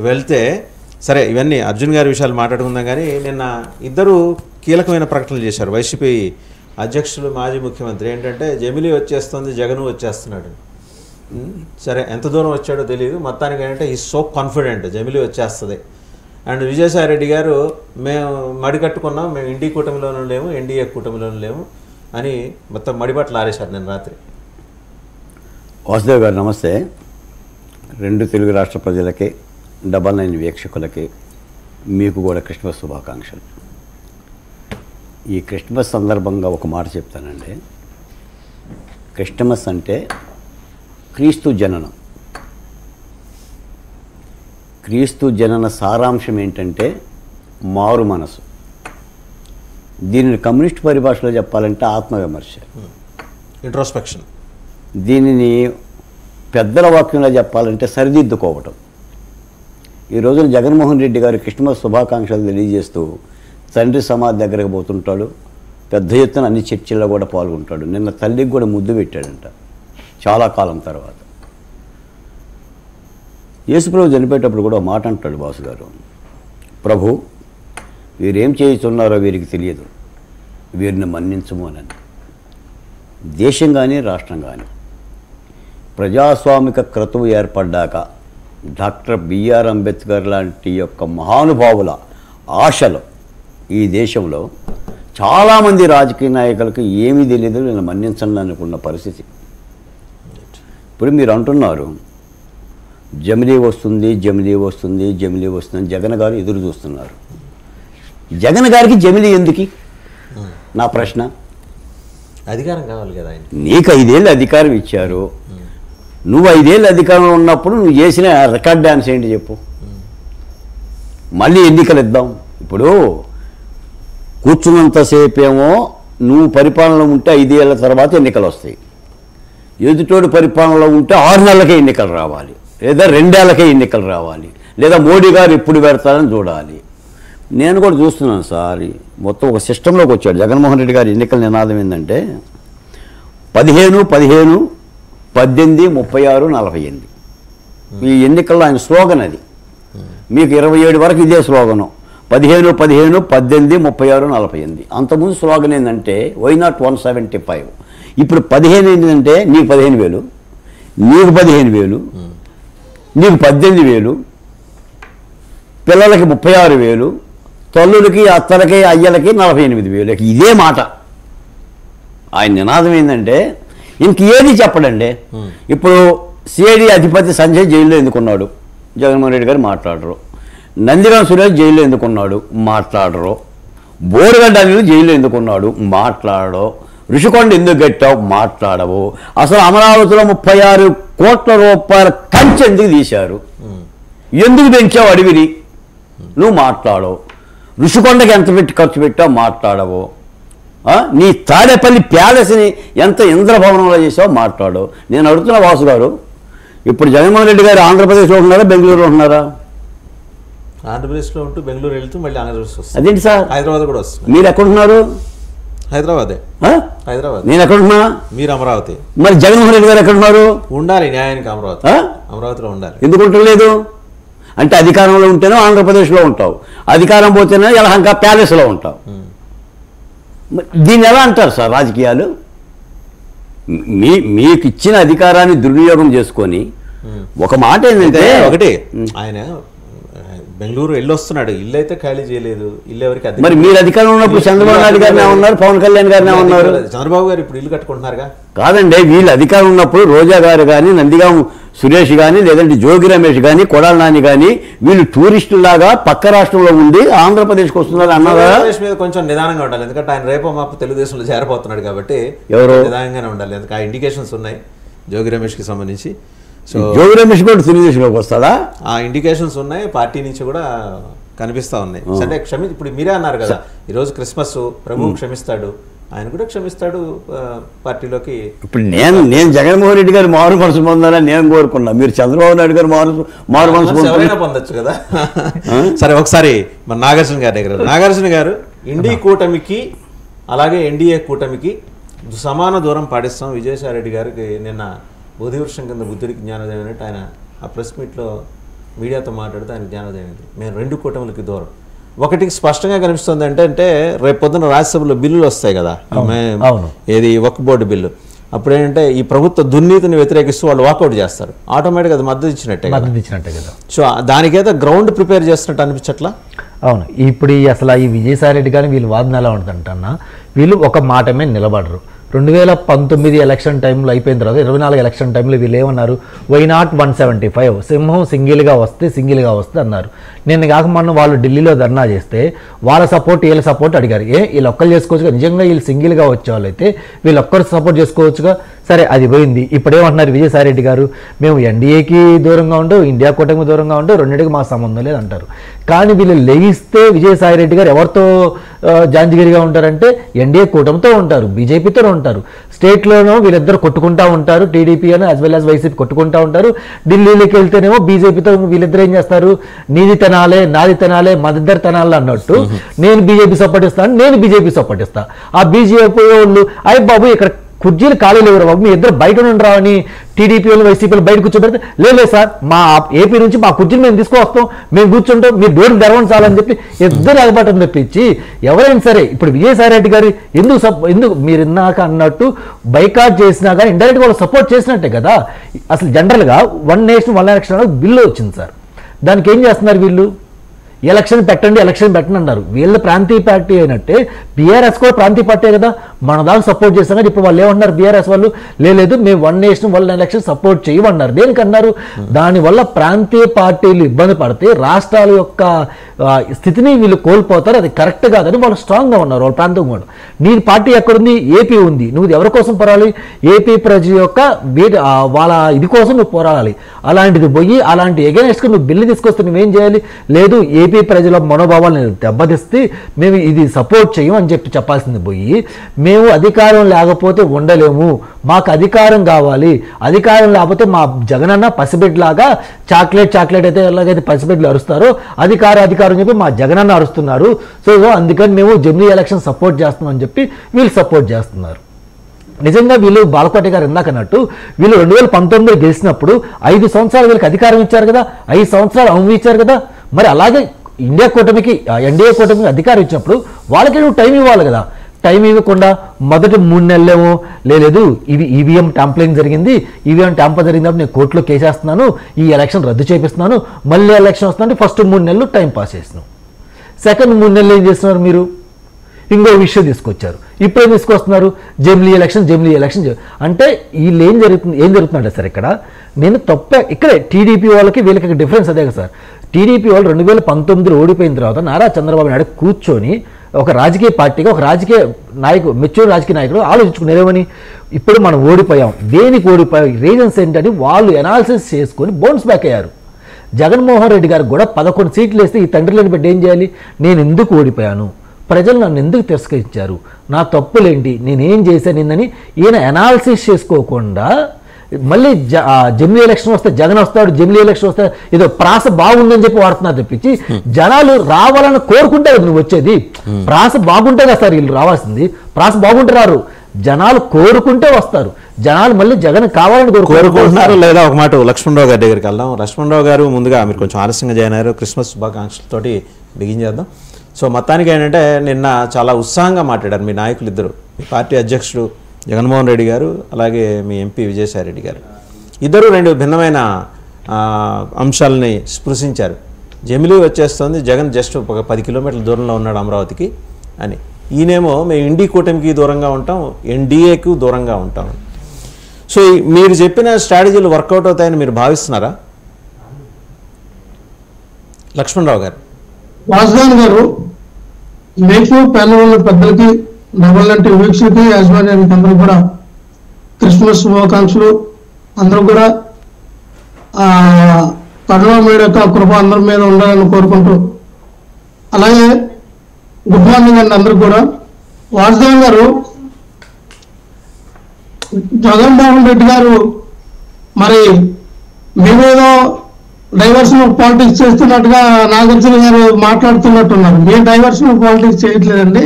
వెళ్తే సరే ఇవన్నీ అర్జున్ గారి విషయాలు మాట్లాడుకుందాం కానీ నిన్న ఇద్దరు కీలకమైన ప్రకటనలు చేశారు. వైసీపీ అధ్యక్షులు మాజీ ముఖ్యమంత్రి ఏంటంటే జమిలీ వచ్చేస్తుంది, జగన్ వచ్చేస్తున్నాడు. సరే ఎంత దూరం వచ్చాడో తెలియదు, మొత్తానికి ఏంటంటే ఈ సో కాన్ఫిడెంట్ జమిలీ వచ్చేస్తుంది. అండ్ విజయసాయిరెడ్డి గారు మేము మడికట్టుకున్నాం, మేము ఇండి కూటమిలోనూ లేము, ఎన్డీఏ కూటమిలోనూ లేము అని మొత్తం మడిబట్టలు ఆరేశారు నిన్న రాత్రి. వాసుదేవ్ గారు నమస్తే. రెండు తెలుగు రాష్ట్ర ప్రజలకి, 99 వీక్షకులకి మీకు కూడా క్రిస్మస్ శుభాకాంక్షలు. ఈ క్రిస్మస్ సందర్భంగా ఒక మాట చెప్తానండి. క్రిస్మస్ అంటే క్రీస్తు జననం. క్రీస్తు జనన సారాంశం ఏంటంటే మారు మనసు. దీనిని కమ్యూనిస్ట్ పరిభాషలో చెప్పాలంటే ఆత్మవిమర్శ, ఇంట్రోస్పెక్షన్. దీనిని పెద్దల వాక్యంలో చెప్పాలంటే సరిదిద్దుకోవటం. ఈ రోజున జగన్మోహన్ రెడ్డి గారు క్రిస్మస్ శుభాకాంక్షలు తెలియజేస్తూ తండ్రి సమాధి దగ్గరకు పోతుంటాడు. పెద్ద ఎత్తున అన్ని చర్చిల్లో కూడా పాల్గొంటాడు. నిన్న తల్లికి కూడా ముద్దు పెట్టాడంట చాలా కాలం తర్వాత. యేసుప్రభు చనిపోయేటప్పుడు కూడా మాట అంటాడు బాసు గారు, ప్రభు వీరేం చేయుతున్నారో వీరికి తెలియదు, వీరిని మన్నించము అని. దేశం కానీ రాష్ట్రం కానీ ప్రజాస్వామిక క్రతువు ఏర్పడ్డాక డాక్టర్ బిఆర్ అంబేద్కర్ లాంటి యొక్క మహానుభావుల ఆశలు ఈ దేశంలో చాలామంది రాజకీయ నాయకులకు ఏమీ తెలియదు, నేను మన్నించండి అనుకున్న పరిస్థితి. ఇప్పుడు మీరు అంటున్నారు జమిలీ వస్తుంది, జమిలీ వస్తుంది, జమిలీ వస్తుంది. జగన్ గారు ఎదురు చూస్తున్నారు. జగన్ గారికి జమిలీ ఎందుకు నా ప్రశ్న. అధికారం కావాలి కదా ఆయన. నీకు 5 ఏళ్ళు అధికారం ఇచ్చారు. నువ్వు 5 ఏళ్ళు అధికారంలో ఉన్నప్పుడు నువ్వు చేసిన రికార్డ్ డ్యాన్స్ ఏంటి చెప్పు. మళ్ళీ ఎన్నికలు ఇద్దాం. ఇప్పుడు కూర్చున్నంతసేపేమో నువ్వు పరిపాలనలో ఉంటే 5 ఏళ్ళ తర్వాత ఎన్నికలు వస్తాయి. ఎదుటోడు పరిపాలనలో ఉంటే 6 నెలలకే ఎన్నికలు రావాలి, లేదా 2 ఏళ్ళకే ఎన్నికలు రావాలి, లేదా మోడీ గారు ఎప్పుడు పెడతారని చూడాలి. నేను కూడా చూస్తున్నాను సార్. మొత్తం ఒక సిస్టంలోకి వచ్చాడు జగన్మోహన్ రెడ్డి గారి. ఎన్నికల నినాదం ఏంటంటే 15, 18, 18, 36, 48. ఈ ఎన్నికల్లో ఆయన స్లోగన్ అది. మీకు 27 వరకు ఇదే స్లోగను. 15, 18, 18, 36, 48. అంతకుముందు స్లోగన్ ఏంటంటే వై నాట్ 175. ఇప్పుడు 15 ఏంటంటే నీకు 15,000, నీకు 15,000, నీకు 18,000, పిల్లలకి 36,000, తల్లులకి, అత్తలకి, అయ్యలకి 48,000. ఇదే మాట. ఆయన నినాదం ఏంటంటే ఇంక ఏది చెప్పడండి. ఇప్పుడు సిఐడి అధిపతి సంజయ్ జైల్లో ఎందుకున్నాడు, జగన్మోహన్ రెడ్డి గారు మాట్లాడరు. నందిరామ్ సురేష్ జైల్లో ఎందుకున్నాడు, మాట్లాడరు. బోరుగడ్డ అనిల్ జైల్లో ఎందుకున్నాడు, మాట్లాడరు. ఋషికొండ ఎందుకు కట్టావు, మాట్లాడవు. అసలు అమరావతిలో 36 కోట్ల రూపాయల కంచె ఎందుకు తీశారు, ఎందుకు పెంచావు అడవిని, నువ్వు మాట్లాడవు. ఋషికొండకి ఎంత పెట్టి ఖర్చు పెట్టావు, మాట్లాడవు. నీ తాడేపల్లి ప్యాలెస్ని ఎంత ఇంద్రభవనంలో చేసావో మాట్లాడు. నేను అడుగుతున్న వాసు గారు, ఇప్పుడు జగన్మోహన్ రెడ్డి గారు ఆంధ్రప్రదేశ్లో ఉంటున్నారా, బెంగళూరులో ఉంటున్నారా? ఆంధ్రప్రదేశ్లో ఉంటూ బెంగళూరు వెళ్తూ మళ్ళీ ఆంధ్రప్రదేశ్ వస్తుంది. అదేంటి సార్, హైదరాబాద్ కూడా వస్తుంది. మీరు ఎక్కడుంటున్నారు? హైదరాబాదే. హైదరాబాద్. నేను ఎక్కడుంటున్నా? మీరు అమరావతి. మరి జగన్మోహన్ రెడ్డి గారు ఎక్కడున్నారు? ఉండాలి న్యాయానికి అమరావతి. అమరావతిలో ఉండాలి. ఎందుకు ఉండలేదు అంటే అధికారంలో ఉంటేనే ఆంధ్రప్రదేశ్లో ఉంటావు, అధికారం పోతేనే యలహంక ప్యాలెస్లో ఉంటావు. దీన్ని ఎలా అంటారు సార్ రాజకీయాలు? మీకు ఇచ్చిన అధికారాన్ని దుర్వినియోగం చేసుకొని ఒక మాట ఏంటంటే, ఒకటి ఆయన బెంగళూరు వెళ్ళొస్తున్నాడు, ఇల్లు అయితే ఖాళీ చేయలేదు. ఇల్లు ఎవరికి? మరి మీరు అధికారంలో ఉన్నప్పుడు చంద్రబాబు నాయుడు గారినే ఉన్నారు, పవన్ కళ్యాణ్ గారినే ఉన్నారు. చంద్రబాబు గారు ఇప్పుడు ఇల్లు కట్టుకుంటున్నారుగా. కాదండి, వీళ్ళు అధికారం ఉన్నప్పుడు రోజా గారు కానీ, నందిగాం సురేష్ కానీ, లేదంటే జోగి రమేష్ కానీ, కొడాల నాని కానీ వీళ్ళు టూరిస్టులాగా పక్క రాష్ట్రంలో ఉండి ఆంధ్రప్రదేశ్కి వస్తున్నారు అన్నారా? ఆంధ్రప్రదేశ్ మీద కొంచెం నిదానంగా ఉండాలి, ఎందుకంటే ఆయన రేపో మాపు తెలుగుదేశంలో చేరబోతున్నాడు కాబట్టి ఎవరు నిదానంగానే ఉండాలి. ఎందుకంటే ఆ ఇండికేషన్స్ ఉన్నాయి జోగి రమేష్కి సంబంధించి. సో జోగి రమేష్ కూడా తెలుగుదేశంలోకి వస్తాడా? ఆ ఇండికేషన్స్ ఉన్నాయి, పార్టీ నుంచి కూడా కనిపిస్తూ ఉన్నాయి. అంటే ఇప్పుడు మీరే అన్నారు కదా ఈరోజు క్రిస్మస్, ప్రభువు క్షమిస్తాడు, ఆయన కూడా క్షమిస్తాడు పార్టీలోకి. ఇప్పుడు నేను జగన్మోహన్ రెడ్డి గారు మారు మనసు పొందాలని నేను కోరుకున్నా. మీరు చంద్రబాబు నాయుడు గారు మారు మనసు పొందొచ్చు కదా. సరే ఒకసారి మన నాగార్జున గారి దగ్గర. నాగార్జున గారు, ఇండి కూటమికి అలాగే ఎన్డీఏ కూటమికి సమాన దూరం పాటిస్తాం. విజయసాయిరెడ్డి గారికి నిన్న బోధివృక్షం కింద బుద్ధుడికి జ్ఞానోదయం అన్నట్టు ఆయన ఆ ప్రెస్ మీట్లో మీడియాతో మాట్లాడితే ఆయన జ్ఞానోదయం అయింది. మేము 2 కూటములకి దూరం. ఒకటికి స్పష్టంగా కనిపిస్తుంది అంటే రేపు పొద్దున రాజ్యసభలో బిల్లులు వస్తాయి కదా, ఏది వక్ఫ్ బోర్డు బిల్లు, అప్పుడు ఏంటంటే ఈ ప్రభుత్వ దుర్నీతిని వ్యతిరేకిస్తూ వాళ్ళు వాకౌట్ చేస్తారు, ఆటోమేటిక్గా అది మద్దతు ఇచ్చినట్టే కదా. సో దానికైతే గ్రౌండ్ ప్రిపేర్ చేస్తున్నట్టు అనిపించట్లా? అవును. ఇప్పుడు అసలు ఈ విజయసాయి రెడ్డి కానీ వీళ్ళు వాదన ఎలా ఉంటుందన్నా, వీళ్ళు ఒక మాట మీద నిలబడరు. 2019 ఎలక్షన్ టైంలో అయిపోయిన తర్వాత 24 ఎలక్షన్ టైంలో వీళ్ళు ఏమన్నారు, వై నాట్ 175, సింహం సింగిల్గా వస్తే అన్నారు. నేను కాక మొన్న వాళ్ళు ఢిల్లీలో ధర్నా చేస్తే వాళ్ళ సపోర్ట్ వీళ్ళ సపోర్ట్ అడిగారు. వీళ్ళు ఒక్కరు చేసుకోవచ్చుగా, నిజంగా వీళ్ళు సింగిల్గా వచ్చే వాళ్ళైతే వీళ్ళు ఒక్కరు సపోర్ట్ చేసుకోవచ్చుగా. సరే, అది పోయింది. ఇప్పుడేమంటున్నారు విజయసాయి రెడ్డి గారు, మేము ఎన్డీఏకి దూరంగా ఉండు, ఇండియా కూటమికి దూరంగా ఉండు, రెండింటికి మా సంబంధం లేదు అంటారు. కానీ వీళ్ళు లెగిస్తే విజయసాయి రెడ్డి గారు ఎవరితో జాంజిగిరిగా ఉంటారంటే ఎన్డీఏ కూటమితో ఉంటారు, బీజేపీతో ఉంటారు. స్టేట్లోనూ వీళ్ళిద్దరు కొట్టుకుంటూ ఉంటారు, టీడీపీ అని యాజ్ వెల్ యాజ్ వైసీపీ కొట్టుకుంటూ ఉంటారు. ఢిల్లీలోకి వెళ్తేనేమో బీజేపీతో వీళ్ళిద్దరు ఏం చేస్తారు, నీది తినాలే నాది తినాలే మదిద్దరు తినాలి అన్నట్టు నేను బీజేపీ సపోర్ట్ ఇస్తాను, నేను బీజేపీ సపోర్ట్ ఇస్తాను. ఆ బీజేపీ వాళ్ళు అయ్య బాబు ఇక్కడ కుర్చీలు ఖాళీ లేవు బాబు, మీ ఇద్దరు బయట నుండి రావని టీడీపీ వాళ్ళు వైసీపీలు బయట కూర్చోబెడితే లేదు సార్ మా ఏపీ నుంచి మా కుర్చీలు మేము తీసుకొస్తాం, మేము కూర్చుంటాం, మీరు డోర్లు తెరవండి చాలని చెప్పి ఇద్దరు ఎగబట్టం తెప్పించి ఎవరైనా సరే ఇప్పుడు విజయసాయి రెడ్డి గారు ఎందుకు మీరు ఇందాక అన్నట్టు బైకాట్ చేసినా కానీ ఇండైరెక్ట్గా వాళ్ళు సపోర్ట్ చేసినట్టే కదా. అసలు జనరల్గా 1 నేషన్ 1 ఎలక్షన్ అనేది బిల్లు వచ్చింది సార్, దానికి ఏం చేస్తున్నారు వీళ్ళు, ఎలక్షన్ పెట్టండి అన్నారు. వీళ్ళ ప్రాంతీయ పార్టీ అయినట్టే బీఆర్ఎస్ కూడా ప్రాంతీయ పార్టీ కదా, మన దాకా సపోర్ట్ చేస్తాం. కానీ ఇప్పుడు వాళ్ళు ఏమన్నారు బీఆర్ఎస్ వాళ్ళు, లేదు మేము 1 నేషన్ 1 ఎలక్షన్ సపోర్ట్ చేయమన్నారు. దేనికన్నారు, దానివల్ల ప్రాంతీయ పార్టీలు ఇబ్బంది పడితే రాష్ట్రాల యొక్క స్థితిని వీళ్ళు కోల్పోతారు, అది కరెక్ట్ కాదని వాళ్ళు స్ట్రాంగ్గా ఉన్నారు. వాళ్ళ ప్రాంతం కూడా నీ పార్టీ ఎక్కడుంది, ఏపీ ఉంది, నువ్వు ఎవరి కోసం పోరాడాలి, ఏపీ ప్రజల యొక్క వాళ్ళ ఇది కోసం నువ్వు పోరాడాలి. అలాంటిది పోయి అలాంటి ఎగెనెస్ట్గా నువ్వు బిల్లు తీసుకొస్తే నువ్వేం చేయాలి, లేదు ఏపీ ప్రజల మనోభావాలను దెబ్బతీస్తే మేము ఇది సపోర్ట్ చేయం అని చెప్పాల్సింది పోయి మేము అధికారం లేకపోతే ఉండలేము, మాకు అధికారం కావాలి, అధికారం లేకపోతే మా జగనన్న పసిబిడ్డలాగా చాక్లెట్ అయితే ఎలాగైతే పసిబిడ్డలు అరుస్తారో అధికారం చెప్పి మా జగనన్న అరుస్తున్నారు. సో అందుకని మేము జమిలీ ఎలక్షన్ సపోర్ట్ చేస్తున్నాం అని చెప్పి వీళ్ళు సపోర్ట్ చేస్తున్నారు. నిజంగా వీళ్ళు బాలకోట గారు ఇందాకన్నట్టు వీళ్ళు 2019 గెలిచినప్పుడు 5 సంవత్సరాలు వీళ్ళకి అధికారం ఇచ్చారు కదా, 5 సంవత్సరాలు అమలు ఇచ్చారు కదా. మరి అలాగే ఎన్డీఏ కూటమికి అధికారం ఇచ్చినప్పుడు వాళ్ళకి నువ్వు టైం ఇవ్వాలి కదా. టైం ఇవ్వకుండా మొదటి 3 నెలలేమో లేదు ఇవి ఈవీఎం ట్యాంపరింగ్ జరిగింది, ఈవీఎం ట్యాంపర్ జరిగినప్పుడు నేను కోర్టులో కేసేస్తున్నాను, ఈ ఎలక్షన్ రద్దు చేపిస్తున్నాను, మళ్ళీ ఎలక్షన్ వస్తుందంటే ఫస్ట్ 3 నెలలు టైం పాస్ చేసినాం. సెకండ్ 3 నెలలు ఏం చేస్తున్నారు మీరు, ఇంకో విషయం తీసుకొచ్చారు. ఇప్పుడు ఏం తీసుకొస్తున్నారు, జమిలీ ఎలక్షన్ అంటే వీళ్ళు ఏం జరుగుతుందంటే సార్ ఇక్కడ నేను ఇక్కడే టీడీపీ వాళ్ళకి వీళ్ళకి డిఫరెన్స్ అదే కదా సార్. టీడీపీ వాళ్ళు 2019 ఓడిపోయిన తర్వాత నారా చంద్రబాబు నాయుడు కూర్చొని ఒక రాజకీయ పార్టీగా ఒక రాజకీయ నాయకుడు మెచ్యూర్ రాజకీయ నాయకుడు ఆలోచించుకునేమని, ఇప్పుడు మనం ఓడిపోయాం, దేనికి ఓడిపోయాం, రీజన్స్ ఏంటని వాళ్ళు ఎనాలిసిస్ చేసుకొని బౌన్స్ బ్యాక్ అయ్యారు. జగన్మోహన్ రెడ్డి గారికి కూడా 11 సీట్లు వేస్తే ఈ తండ్రి లేని బిడ్డ ఏం చేయాలి, నేను ఎందుకు ఓడిపోయాను, ప్రజలు నన్ను ఎందుకు తిరస్కరించారు, నా తప్పులేంటి, నేనేం చేశాను నిన్నని ఈయన ఎనాలిసిస్ చేసుకోకుండా మళ్ళీ జమిలీ ఎలక్షన్ వస్తే జగన్ వస్తాడు, జమిలీ ఎలక్షన్ వస్తే ఏదో ప్రాస బాగుందని చెప్పి వాడుతున్నారు తెప్పించి జనాలు రావాలని కోరుకుంటే నువ్వు వచ్చేది, ప్రాస బాగుంటే కదా సార్ వీళ్ళు రావాల్సింది, ప్రాస బాగుంటే రారు, జనాలు కోరుకుంటే వస్తారు, జనాలు మళ్ళీ జగన్ కావాలని కోరుకుంటున్నారు. లేదా ఒక మాట లక్ష్మణరావు గారి దగ్గరికి వెళ్దాం. లక్ష్మణరావు గారు ముందుగా మీరు కొంచెం ఆలస్యంగా జాయిన్ అయ్యారు, క్రిస్మస్ శుభాకాంక్షలతోటి బిగించేద్దాం. సో మొత్తానికి ఏంటంటే నిన్న చాలా ఉత్సాహంగా మాట్లాడారు మీ నాయకులు ఇద్దరు, మీ పార్టీ అధ్యక్షుడు జగన్మోహన్ రెడ్డి గారు, అలాగే మీ ఎంపీ విజయసాయి రెడ్డి గారు. ఇద్దరు 2 భిన్నమైన అంశాలని స్పృశించారు. జమిలీ వచ్చేస్తుంది, జగన్ జస్ట్ ఒక 10 కిలోమీటర్ల దూరంలో ఉన్నాడు అమరావతికి అని. ఈయనేమో మేము ఇండి కూటమికి దూరంగా ఉంటాం, ఎన్డీఏకు దూరంగా ఉంటాం. సో మీరు చెప్పిన స్ట్రాటజీలు వర్కౌట్ అవుతాయని మీరు భావిస్తున్నారా లక్ష్మణరావు గారు? వాసుదేవన్ గారు, మీకు ప్యానల్ పెద్దలకి డబుల్ వీక్షకి యాజమాన్యానికి అందరూ కూడా క్రిస్మస్ శుభాకాంక్షలు. అందరూ కూడా కరుణామయుడు యొక్క కృప అందరి మీద ఉండాలని కోరుకుంటూ, అలాగే గుడ్ మార్నింగ్ అండి అందరూ కూడా. వాసుదేవన్ గారు, జగన్మోహన్ రెడ్డి గారు మరి మేమేదో డైవర్షన్ ఆఫ్ పాలిటిక్స్ చేస్తున్నట్టుగా నాగార్జున గారు మాట్లాడుతున్నట్టున్నారు. మేము డైవర్షన్ ఆఫ్ పాలిటిక్స్ చేయట్లేదండి.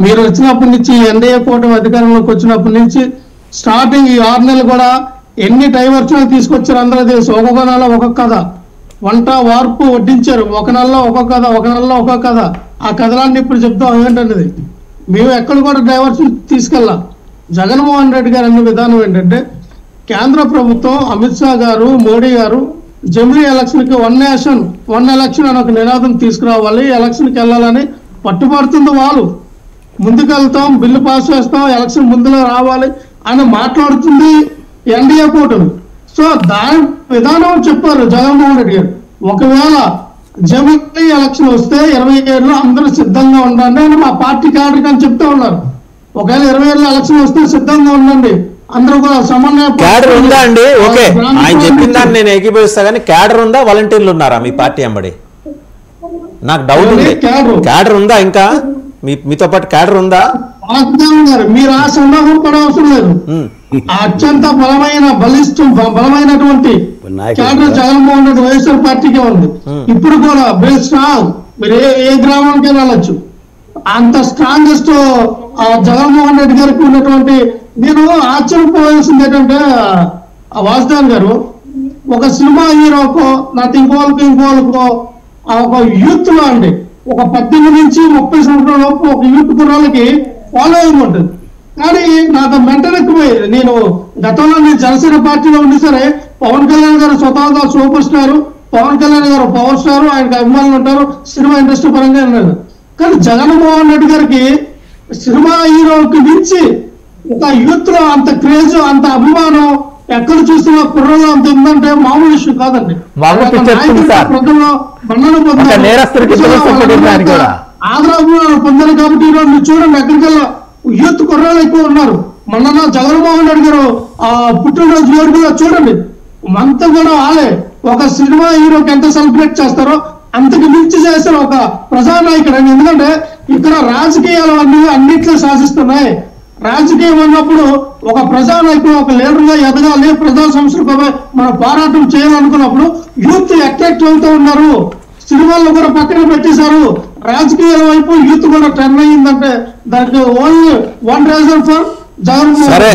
మీరు వచ్చినప్పటి నుంచి ఎన్డీఏ కూటమి అధికారంలోకి వచ్చినప్పటి నుంచి స్టార్టింగ్ ఈ 6 నెలలు కూడా ఎన్ని డైవర్షన్ తీసుకొచ్చారు అందరూ తెలుసు. ఒక్కొక్క నెల ఒక్కొక్క కథ. వంట వార్పు వడ్డించారు. ఒక నెలలో ఒక కథ, ఒక నెలలో ఒక కథ. ఆ కథలాన్ని ఇప్పుడు చెప్తాం ఏంటనేది. మేము ఎక్కడ కూడా డైవర్షన్ తీసుకెళ్ళాం. జగన్మోహన్ రెడ్డి గారు అన్న విధానం ఏంటంటే, కేంద్ర ప్రభుత్వం అమిత్ షా గారు, మోడీ గారు జమిలీ ఎలక్షన్కి 1 నేషన్ 1 ఎలక్షన్ అని ఒక నినాదం తీసుకురావాలి, ఎలక్షన్కి వెళ్ళాలని పట్టుబడుతుంది. వాళ్ళు ముందుకెళ్తాం, బిల్లు పాస్ చేస్తాం, ఎలక్షన్ ముందులో రావాలి అని మాట్లాడుతుంది ఎన్డీఏ కూటమి. సో దాని విధానం చెప్పారు జగన్మోహన్ రెడ్డి గారు. ఒకవేళ జమిలీ ఎలక్షన్ వస్తే 27లో అందరూ సిద్ధంగా ఉండండి అని మా పార్టీ క్యాడర్ అని చెప్తా ఉన్నారు. ఒకవేళ 27లో ఎలక్షన్ వస్తే సిద్ధంగా ఉండండి, అందరూ కూడా సమన్వయ. క్యాడర్ ఉందా అండి? ఓకే, ఆయన చెప్పిన దాన్ని నేను ఏకీభవిస్తా, కానీ క్యాడర్ ఉందా, వాలంటీర్లు ఉన్నారా మీ పార్టీ ఎంబడి? నాకు డౌట్ ఉంది. క్యాడర్ ఉందా? ఇంకా మీతో పాటు క్యాడర్ ఉందా? మీరు ఆ సందర్భం పడవసరం లేదు. అత్యంత బలమైనటువంటి క్యాడర్ జగన్మోహన్ రెడ్డి వైఎస్ఆర్ పార్టీకే ఉంది. ఇప్పుడు కూడా బేస్ స్ట్రాంగ్. మీరు ఏ గ్రామానికి వెళ్ళచ్చు, అంత స్ట్రాంగెస్ట్ జగన్మోహన్ రెడ్డి గారికి ఉన్నటువంటి. నేను ఆశ్చర్యపోవాల్సింది ఏంటంటే, వాసుదేవన్ గారు ఒక సినిమా హీరోకో లేకపోతే ఇంకోళ్ళకో ఒక యూత్ లో అండి, ఒక 18 నుంచి 30 సంవత్సరాల లోపు ఒక యూత్ కుర్రాలకి ఫాలోయింగ్ ఉంటుంది. కానీ నాకు మెంటల్ ఎక్కువయ్యేది. నేను గతంలో జనసేన పార్టీలో ఉండి సరే, పవన్ కళ్యాణ్ గారు స్వతహాగా సూపర్ స్టార్, పవన్ కళ్యాణ్ గారు పవర్ స్టార్, ఆయనకు అభిమానులు ఉంటారు సినిమా ఇండస్ట్రీ పరంగా ఉన్నారు. కానీ జగన్మోహన్ రెడ్డి గారికి సినిమా హీరోకి మించి ఒక యూత్ లో అంత క్రేజ్, అంత అభిమానం ఎక్కడ చూస్తున్న కుర్రలో అంత ఉందంటే మామూలు విషయం కాదండి. ప్రజల్లో మన్నన ఆదరాభిమానాలు పొందారు. కాబట్టి ఈరోజు మీరు చూడండి, ఎక్కడికల్లా యూత్ కుర్రాలు ఎక్కువ ఉన్నారు. మొన్న జగన్మోహన్ రెడ్డి గారు ఆ పుట్టినరోజు వేడుకలో చూడండి, అంతా కూడా వాళ్ళే. ఒక సినిమా హీరోకి ఎంత సెలబ్రేట్ చేస్తారో అంతకు మించి చేస్తారు ఒక ప్రజానాయకుడు అని. ఎందుకంటే ఇక్కడ రాజకీయాలు అన్నిట్లో శాసిస్తున్నాయి. రాజకీయం అన్నప్పుడు ఒక ప్రజానాయకుడు, ఒక లీడర్గా ఎదగాలి, ప్రజా సంస్థలపై మనం పోరాటం చేయాలనుకున్నప్పుడు యూత్ అట్రాక్ట్ అవుతూ ఉన్నారు. సినిమాల్లో కూడా పక్కన పెట్టేశారు. రాజకీయాల వైపు యూత్ కూడా టర్న్ అయ్యిందంటే దానికి ఓన్లీ 1 రీజన్ ఫర్ జగన్మోహన్. సరే,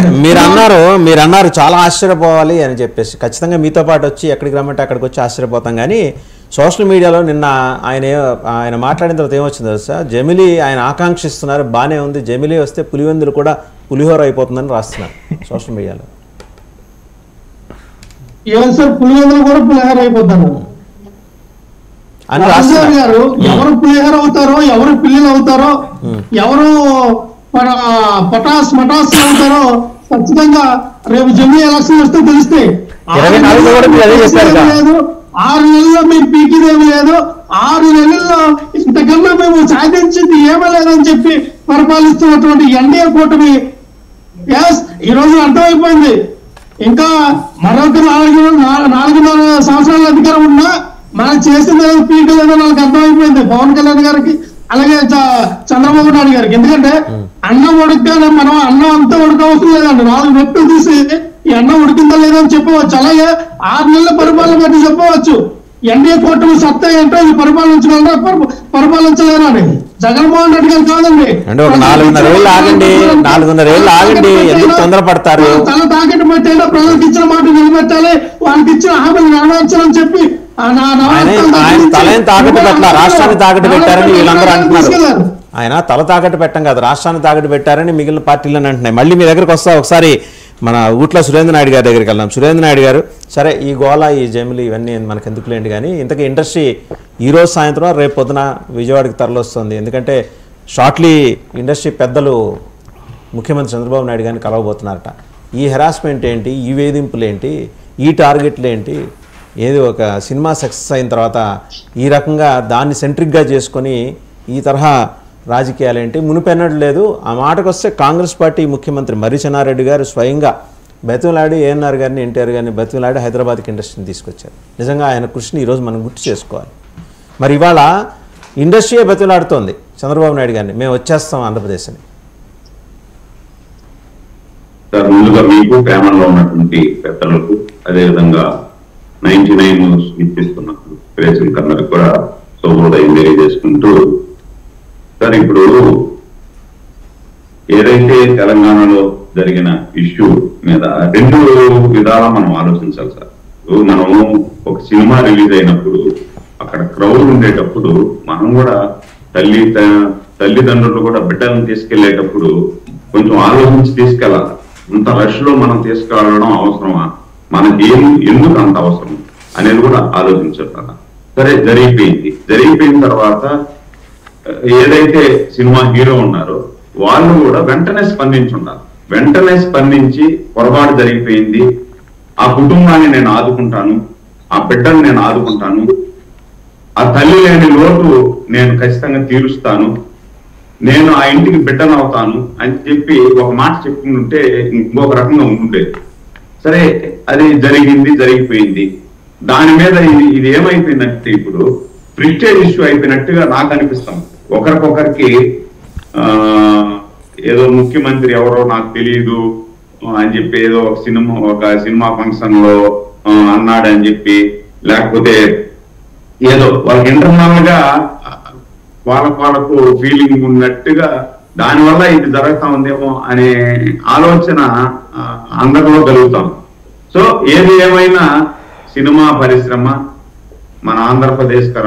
మీరు అన్నారు చాలా ఆశ్చర్యపోవాలి అని చెప్పేసి. ఖచ్చితంగా మీతో పాటు వచ్చి ఎక్కడికి రమ్మంటే అక్కడికి వచ్చి ఆశ్చర్యపోతాం. కానీ సోషల్ మీడియాలో నిన్న ఆయన మాట్లాడిన తర్వాత ఏమొచ్చిందో సార్, జమిలీ ఆయన ఆకాంక్షిస్తున్నారు, బాగానే ఉంది, జమిలీ వస్తే పులివెందులు కూడా పులిహోర అయిపోతుందని రాస్తున్నారు సోషల్ మీడియాలో. ఏం సార్, పులివెందులు కూడా పులిహోర అయిపోతారు అని రాజశేఖర్ గారు. ఎవరు పులిహోర అవుతారో, ఎవరు పిల్లలు అవుతారో, ఎవరు పటాస్ మటాస్ అవుతారో ఖచ్చితంగా రేపు జమిలీ ఎలక్షన్ వస్తే తెలుస్తాయి. 6 నెలల్లో మీరు పీకిదేమి లేదు, 6 నెలల్లో ఇంతకన్నా మేము సాధించింది ఏమీ లేదని చెప్పి పరిపాలిస్తున్నటువంటి ఎన్డీఏ కూటమి ఈ రోజు అర్థమైపోయింది. ఇంకా మరొక 4.5 సంవత్సరాల అధికారం ఉన్నా మనం చేసింది పీకలేదో నాకు అర్థమైపోయింది పవన్ కళ్యాణ్ గారికి, అలాగే చంద్రబాబు నాయుడు గారికి. ఎందుకంటే అన్నం ఉడకగానే మనం అన్నం అంతా ఉడకవసరం లేదండి, 4 మెట్లు తీసి ఈ అన్నం ఉడికిందా లేదో అని చెప్పవచ్చు. అలాగే 6 నెలల పరిపాలన బట్టి చెప్పవచ్చు ఎన్డీఏ కూటమి సత్తా ఏంటో ఇది పరిపాలించగలరా పరిపాలించలేరా అని. జగన్మోహన్ రెడ్డి గారు కాదండి, అంటే ఒక 4.5 ఏళ్ళు ఆగండి, ఎందుకు తొందరపడతారు? తల తాకట్టు పెట్టేలా ప్రజలకు ఇచ్చిన మాట నిలబెట్టాలి, వాళ్ళకి ఇచ్చిన హామీలు నెరవేర్చాలని చెప్పి తలని తాకట్టు పెట్టాల, రాష్ట్రాన్ని తాకట్టు పెట్టారని వీళ్ళందరూ అంటున్నారు. ఆయన తల తాకట్టు పెట్టం కాదు, రాష్ట్రాన్ని తాకట్టు పెట్టారని మిగిలిన పార్టీలను అంటున్నాయి. మళ్ళీ మీ దగ్గరకు వస్తా, ఒకసారి మన ఊట్ల సురేంద్ర నాయుడు గారి దగ్గరికి వెళ్దాం. సురేంద్ర నాయుడు గారు, సరే ఈ గోళ ఈ జమిలీ ఇవన్నీ మనకు ఎందుకులేండి, కానీ ఇంతకీ ఇండస్ట్రీ ఈరోజు సాయంత్రం రేపు పొద్దున విజయవాడకి తరలిస్తుంది. ఎందుకంటే షార్ట్లీ ఇండస్ట్రీ పెద్దలు ముఖ్యమంత్రి చంద్రబాబు నాయుడు గారిని కలవబోతున్నారట. ఈ హెరాస్మెంట్ ఏంటి, ఈ వేధింపులు ఏంటి, ఈ టార్గెట్లు ఏంటి, ఏది ఒక సినిమా సక్సెస్ అయిన తర్వాత ఈ రకంగా దాన్ని సెంట్రిక్గా చేసుకొని ఈ తరహా రాజకీయాలు ఏంటి, మునుపెన్నడు లేదు. ఆ మాటకు వస్తే కాంగ్రెస్ పార్టీ ముఖ్యమంత్రి మర్రి చెన్నారెడ్డి గారు స్వయంగా బతిమలాడి ఏఎన్ఆర్ గారిని, ఎన్టీఆర్ గారిని బతిమలాడి హైదరాబాద్కి ఇండస్ట్రీని తీసుకొచ్చారు. నిజంగా ఆయన కృషిని ఈరోజు మనం గుర్తు చేసుకోవాలి. మరి ఇవాళ ఇండస్ట్రీయే బతిమలాడుతోంది చంద్రబాబు నాయుడు గారిని, మేము వచ్చేస్తాం ఆంధ్రప్రదేశ్ అని. సార్, ముందుగా మీకు ప్యానల్లో ఉన్నటువంటి పెద్దలకు, అదేవిధంగా 99 న్యూస్ ఇప్పిస్తున్నప్పుడు ప్రేక్షకులకు అందరికి కూడా శుభోదయం తెలియజేసుకుంటూ, సార్ ఇప్పుడు ఏదైతే తెలంగాణలో జరిగిన ఇష్యూ మీద 2 విధాలా మనం ఆలోచించాలి సార్. మనము ఒక సినిమా రిలీజ్ అయినప్పుడు అక్కడ క్రౌడ్ ఉండేటప్పుడు మనం కూడా తల్లిదండ్రులు కూడా బిడ్డలను తీసుకెళ్లేటప్పుడు కొంచెం ఆలోచించి తీసుకెళ్ళాలి. అంత రష్ లో మనం తీసుకెళ్ళడం అవసరమా, మనకి ఎందుకు అంత అవసరం అనేది కూడా ఆలోచించాలి. సరే జరిగిపోయిన తర్వాత ఏదైతే సినిమా హీరో ఉన్నారో వాళ్ళు కూడా వెంటనే స్పందించుండాలి. వెంటనే స్పందించి పొరపాటు జరిగిపోయింది, ఆ కుటుంబాన్ని నేను ఆదుకుంటాను, ఆ బిడ్డను నేను ఆదుకుంటాను, ఆ తల్లి లేని లోటు నేను ఖచ్చితంగా తీరుస్తాను, నేను ఆ ఇంటికి బిడ్డనవుతాను అని చెప్పి ఒక మాట చెప్పుకుంటే ఇంకొక రకంగా ఉండేది. సరే అది జరిగిపోయింది. దాని మీద ఇది ఏమైపోయిందంటే ఇప్పుడు ప్రిస్టేజ్ ఇష్యూ అయిపోయినట్టుగా నాకు అనిపిస్తాం. ఒకరికొకరికి ఏదో ముఖ్యమంత్రి ఎవరో నాకు తెలియదు అని చెప్పి ఏదో ఒక సినిమా ఫంక్షన్ లో అన్నాడని చెప్పి, లేకపోతే ఏదో వాళ్ళకి ఇంటర్నల్ గా వాళ్ళకు ఫీలింగ్ ఉన్నట్టుగా దానివల్ల ఇది జరుగుతా ఉందేమో అనే ఆలోచన అందరిలో కలుగుతాం. సో ఏది ఏమైనా సినిమా పరిశ్రమ మన ఆంధ్రప్రదేశ్కి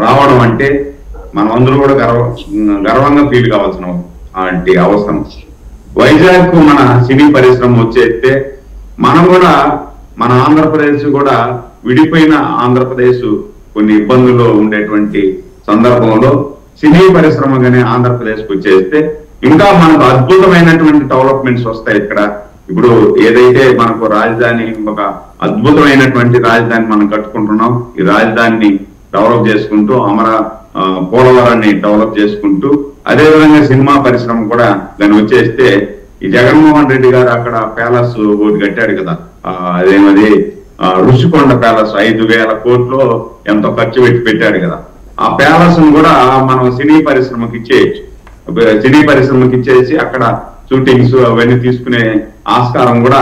రావడం అంటే మనం అందరూ కూడా గర్వంగా ఫీల్ కావాల్సిన అవసరం. వైజాగ్ మన సినీ పరిశ్రమ వచ్చేస్తే మనం కూడా మన ఆంధ్రప్రదేశ్ కూడా విడిపోయిన ఆంధ్రప్రదేశ్ కొన్ని ఇబ్బందుల్లో ఉండేటువంటి సందర్భంలో సినీ పరిశ్రమగానే ఆంధ్రప్రదేశ్కి వచ్చేస్తే ఇంకా మనకు అద్భుతమైనటువంటి డెవలప్మెంట్స్ వస్తాయి. ఇక్కడ ఇప్పుడు ఏదైతే మనకు రాజధాని, ఒక అద్భుతమైనటువంటి రాజధాని మనం కట్టుకుంటున్నాం, ఈ రాజధానిని డెవలప్ చేసుకుంటూ పోలవరాన్ని డెవలప్ చేసుకుంటూ అదేవిధంగా సినిమా పరిశ్రమ కూడా దాన్ని వచ్చేస్తే ఈ జగన్మోహన్ రెడ్డి గారు అక్కడ ప్యాలెస్ ఒకటి కట్టాడు కదా, అదేమది రుషికొండ ప్యాలెస్ 5,000 కోట్లు ఎంతో ఖర్చు పెట్టాడు కదా. ఆ ప్యాలెస్ ను కూడా మనం సినీ పరిశ్రమకి ఇచ్చేసి అక్కడ షూటింగ్స్ అవన్నీ తీసుకునే ఆస్కారం కూడా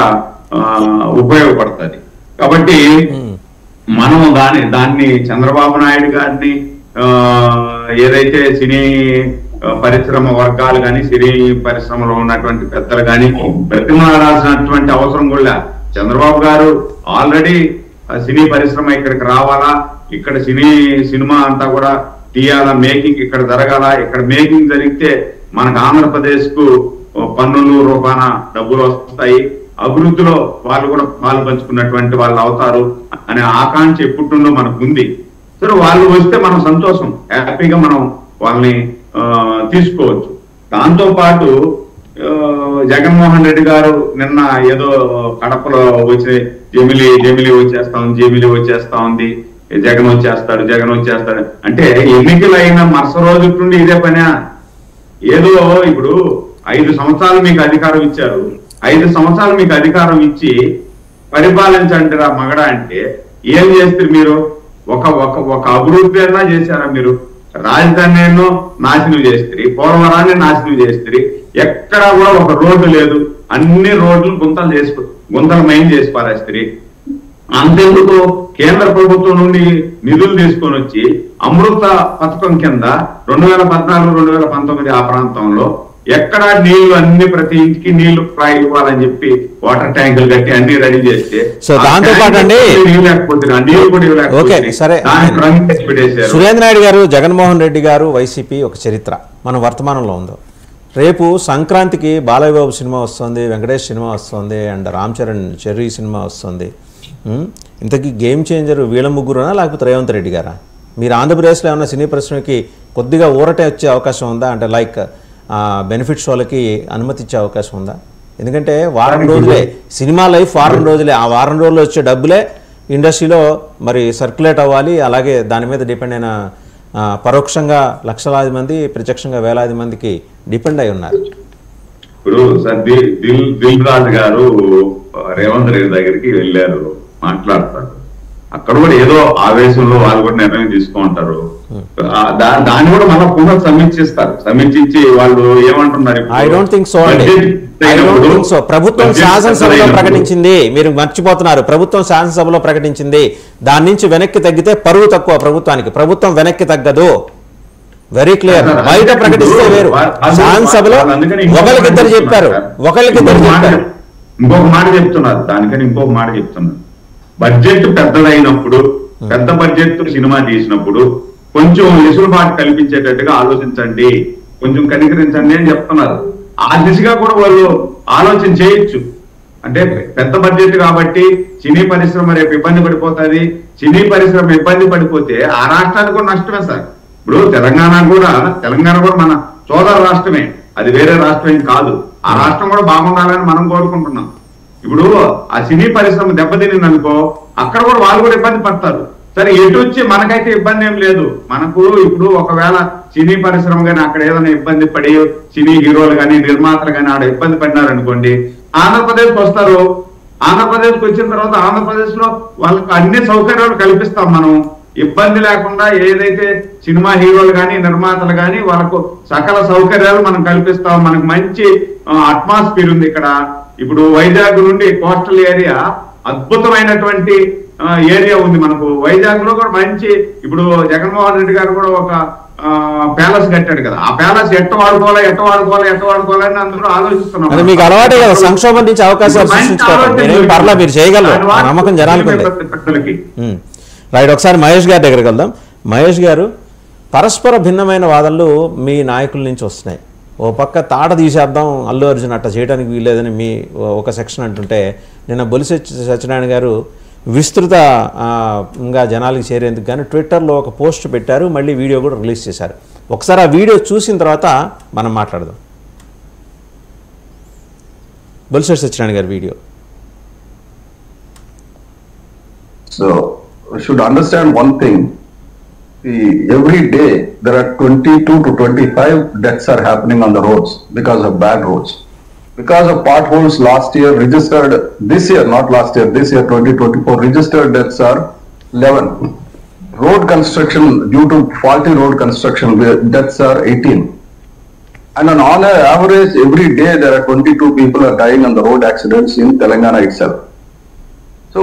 ఉపయోగపడుతుంది. కాబట్టి మనం దాన్ని చంద్రబాబు నాయుడు గారిని ఏదైతే సినీ పరిశ్రమ వర్గాలు కానీ సినీ పరిశ్రమలో ఉన్నటువంటి పెద్దలు కానీ బ్రతిమాలాల్సినటువంటి అవసరం కూడా. చంద్రబాబు గారు ఆల్రెడీ సినీ పరిశ్రమ ఇక్కడికి రావాలా, ఇక్కడ సినిమా అంతా కూడా తీయాలా, మేకింగ్ ఇక్కడ జరగాల, ఇక్కడ మేకింగ్ జరిగితే మనకు ఆంధ్రప్రదేశ్ కు పన్నులు రూపాన డబ్బులు వస్తాయి, అభివృద్ధిలో వాళ్ళు కూడా పాలు పంచుకున్నటువంటి వాళ్ళు అవుతారు అనే ఆకాంక్ష ఎప్పుడుందో మనకు ఉంది. సరే వాళ్ళు వస్తే మనం సంతోషం, హ్యాపీగా మనం వాళ్ళని తీసుకోవచ్చు. దాంతో పాటు జగన్మోహన్ రెడ్డి గారు నిన్న ఏదో కడపలో వచ్చే జమిలి వచ్చేస్తా ఉంది, జగన్ వచ్చేస్తాడు అంటే ఎన్నికలైన మరుస రోజు నుండి ఇదే పనే. ఏదో ఇప్పుడు 5 సంవత్సరాలు మీకు అధికారం ఇచ్చారు, 5 సంవత్సరాలు మీకు అధికారం ఇచ్చి పరిపాలించండి రా మగడ అంటే ఏం చేస్తారు మీరు? ఒక అభివృద్ధి అయినా చేశారా మీరు? రాజధాని నాశనం చేస్తారు, పోలవరాన్ని నాశనం చేస్తారు, ఎక్కడా కూడా ఒక రోడ్డు లేదు, అన్ని రోడ్లు గుంతలు మైన్ చేసి పారేస్తారు. అంతెందుకు కేంద్ర ప్రభుత్వం నుండి నిధులు తీసుకొని వచ్చి అమృత పథకం కింద 2014-2019 ఆ ప్రాంతంలో ఎక్కడ నీళ్లు అన్ని ప్రతి ఇంటికి నీళ్లు ఇవ్వాలని చెప్పి వాటర్ ట్యాంకులు కట్టి అన్ని రెడీ చేస్తే దాంతో పాటు అండి సురేంద్ర నాయుడు గారు, జగన్మోహన్ రెడ్డి గారు, వైసీపీ ఒక చరిత్ర మన వర్తమానంలో ఉందో. రేపు సంక్రాంతికి బాలయ్య బాబు సినిమా వస్తుంది, వెంకటేష్ సినిమా వస్తుంది, and Ram Charan cherry cinema వస్తుంది. ఇంతకీ గేమ్ చేంజర్ వీళ్ళ ముగ్గురునా లేకపోతే రేవంత్ రెడ్డి గారా? మీరు ఆంధ్రప్రదేశ్లో ఏమన్నా సినీ పరిశ్రమకి కొద్దిగా ఊరటే వచ్చే అవకాశం ఉందా? అంటే లైక్ బెనిఫిట్స్ వాళ్ళకి అనుమతి ఇచ్చే అవకాశం ఉందా? ఎందుకంటే వారం రోజులే సినిమా లైఫ్, వారం రోజులే, ఆ వారం రోజులు వచ్చే డబ్బులే ఇండస్ట్రీలో మరి సర్క్యులేట్ అవ్వాలి. అలాగే దాని మీద డిపెండ్ అయిన పరోక్షంగా లక్షలాది మంది, ప్రత్యక్షంగా వేలాది మందికి డిపెండ్ అయి ఉన్నారు. ఇప్పుడు సార్ దిల్ రాజు గారు రేవంత్ రెడ్డి దగ్గరికి వెళ్ళారు, మాట్లాడతారు. అక్కడ కూడా ఏదో ఆవేశంలో వాళ్ళు కూడా నిర్ణయం తీసుకుంటారు. దాన్ని కూడా మళ్ళీ పునః సమీక్షించి వాళ్ళు ఏమంటున్నారు? I don't think so. ప్రభుత్వం శాసనసభలో ప్రకటించింది, మీరు మర్చిపోతున్నారు. ప్రభుత్వం శాసనసభలో ప్రకటించింది, దాని నుంచి వెనక్కి తగ్గితే పరువు తక్కువ ప్రభుత్వానికి. ప్రభుత్వం వెనక్కి తగ్గదు, వెరీ క్లియర్. బయట ప్రకటిస్తే వేరు, శాసనసభలో ఒకరికిద్దరు చెప్పారు. ఇంకొక మాట చెప్తున్నారు, దానికని ఇంకొక మాట చెప్తున్నారు. బడ్జెట్ పెద్దదైనప్పుడు, పెద్ద బడ్జెట్ తో సినిమా తీసినప్పుడు కొంచెం వెసులుబాటు కల్పించేటట్టుగా ఆలోచించండి, కొంచెం కనికరించండి అని చెప్తున్నారు. ఆ దిశగా కూడా వాళ్ళు ఆలోచన చేయొచ్చు. అంటే పెద్ద బడ్జెట్ కాబట్టి సినీ పరిశ్రమ రేపు ఇబ్బంది పడిపోతుంది. సినీ పరిశ్రమ ఇబ్బంది పడిపోతే ఆ రాష్ట్రానికి కూడా నష్టమే సార్. ఇప్పుడు తెలంగాణ కూడా మన సోదర రాష్ట్రమే, అది వేరే రాష్ట్రం ఏం కాదు. ఆ రాష్ట్రం కూడా బాగుండాలని మనం కోరుకుంటున్నాం. ఇప్పుడు ఆ సినీ పరిశ్రమ దెబ్బతినింది అనుకో, అక్కడ కూడా వాళ్ళు కూడా ఇబ్బంది పడతారు. సరే ఎటు వచ్చి మనకైతే ఇబ్బంది ఏం లేదు. మనకు ఇప్పుడు ఒకవేళ సినీ పరిశ్రమ కానీ అక్కడ ఏదైనా ఇబ్బంది పడి సినీ హీరోలు కానీ నిర్మాతలు కానీ ఆడ ఇబ్బంది పడినారనుకోండి, ఆంధ్రప్రదేశ్కి వస్తారు. ఆంధ్రప్రదేశ్కి వచ్చిన తర్వాత ఆంధ్రప్రదేశ్ లో వాళ్ళకి అన్ని సౌకర్యాలు కల్పిస్తాం మనం. ఇబ్బంది లేకుండా ఏదైతే సినిమా హీరోలు కానీ నిర్మాతలు కానీ వాళ్ళకు సకల సౌకర్యాలు మనం కల్పిస్తాం. మనకు మంచి అట్మాస్ఫియర్ ఉంది ఇక్కడ. ఇప్పుడు వైజాగ్ నుండి కోస్టల్ ఏరియా అద్భుతమైనటువంటి ఏరియా ఉంది మనకు. వైజాగ్ లో కూడా మంచి, ఇప్పుడు జగన్మోహన్ రెడ్డి గారు కూడా ఒక ప్యాలెస్ కట్టాడు కదా, ఆ ప్యాలెస్ ఎట్ట వాడుకోవాలని అందరూ ఆలోచిస్తున్నారు. మీకు అలవాటే కదా సంక్షోభం నుంచి అవకాశాలు సృష్టించుకోవడం. మీరు చేయగలరు, నమ్మకం జనాలకు. రైట్, ఒకసారి మహేష్ గారి దగ్గరికి వెళ్దాం. మహేష్ గారు, పరస్పర భిన్నమైన వాదనలు మీ నాయకుల నుంచి వస్తున్నాయి. ఓ పక్క తాట తీసేద్దాం, అల్లు అర్జున్ అట్ట చేయడానికి వీల్లేదని మీ ఒక సెక్షన్ అంటుంటే, నిన్న బొలిశెట్టి సత్యనారాయణ గారు విస్తృతంగా జనాలకి చేరేందుకు కానీ ట్విట్టర్లో ఒక పోస్ట్ పెట్టారు, మళ్ళీ వీడియో కూడా రిలీజ్ చేశారు. ఒకసారి ఆ వీడియో చూసిన తర్వాత మనం మాట్లాడదాం. బొలిశెట్టి సత్యనారాయణ గారి video. So we should understand one thing. Every day there are 22 to 25 deaths are happening on the roads because of bad roads. Because of potholes last year registered, this year, not last year, this year 2024 registered deaths are 11. Road construction, due to faulty road construction, deaths are 18. And on an average, every day there are 22 people are dying on the road accidents in Telangana itself. So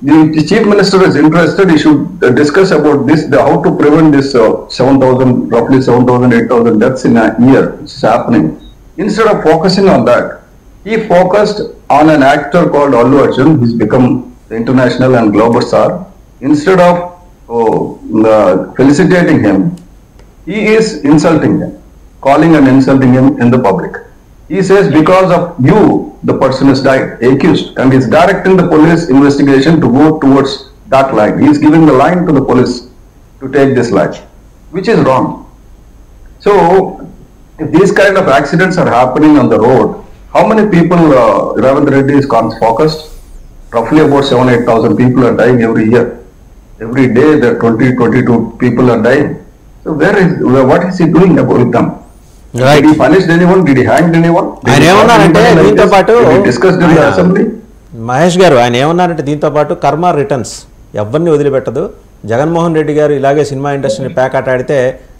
the Chief Minister is interested, he should discuss about this, how to prevent this 7,000, roughly 7,000, 8,000 deaths in a year, which is happening. Instead of focusing on that, he focused on an actor called Allu Arjun. He's become the international and global star. Instead of felicitating him, he is insulting him, calling and insulting him in the public. He says, because of you, the person is died, accused, and he's directing the police investigation to go towards that line. He's giving the line to the police to take this line, which is wrong. So, if these kind of accidents are happening on the road, how many people Ravindra Reddy is focused? Roughly about 7,000-8,000 people are dying every year. Every day there are 20-22 people are dying. So what is he doing about them? Did he punish anyone? Did he hang anyone? ఆయన ఏమన్నారంటే దీంతో పాటు discussed in the assembly? Mahesh గారు ఆయన ఏమన్నారంటే దీంతో పాటు కర్మ రిటర్న్స్ ఎవరిని వదిలిపెట్టదు. జగన్మోహన్ రెడ్డి గారు ఇలాగే సినిమా ఇండస్ట్రీని ప్యాకాట ఆడితే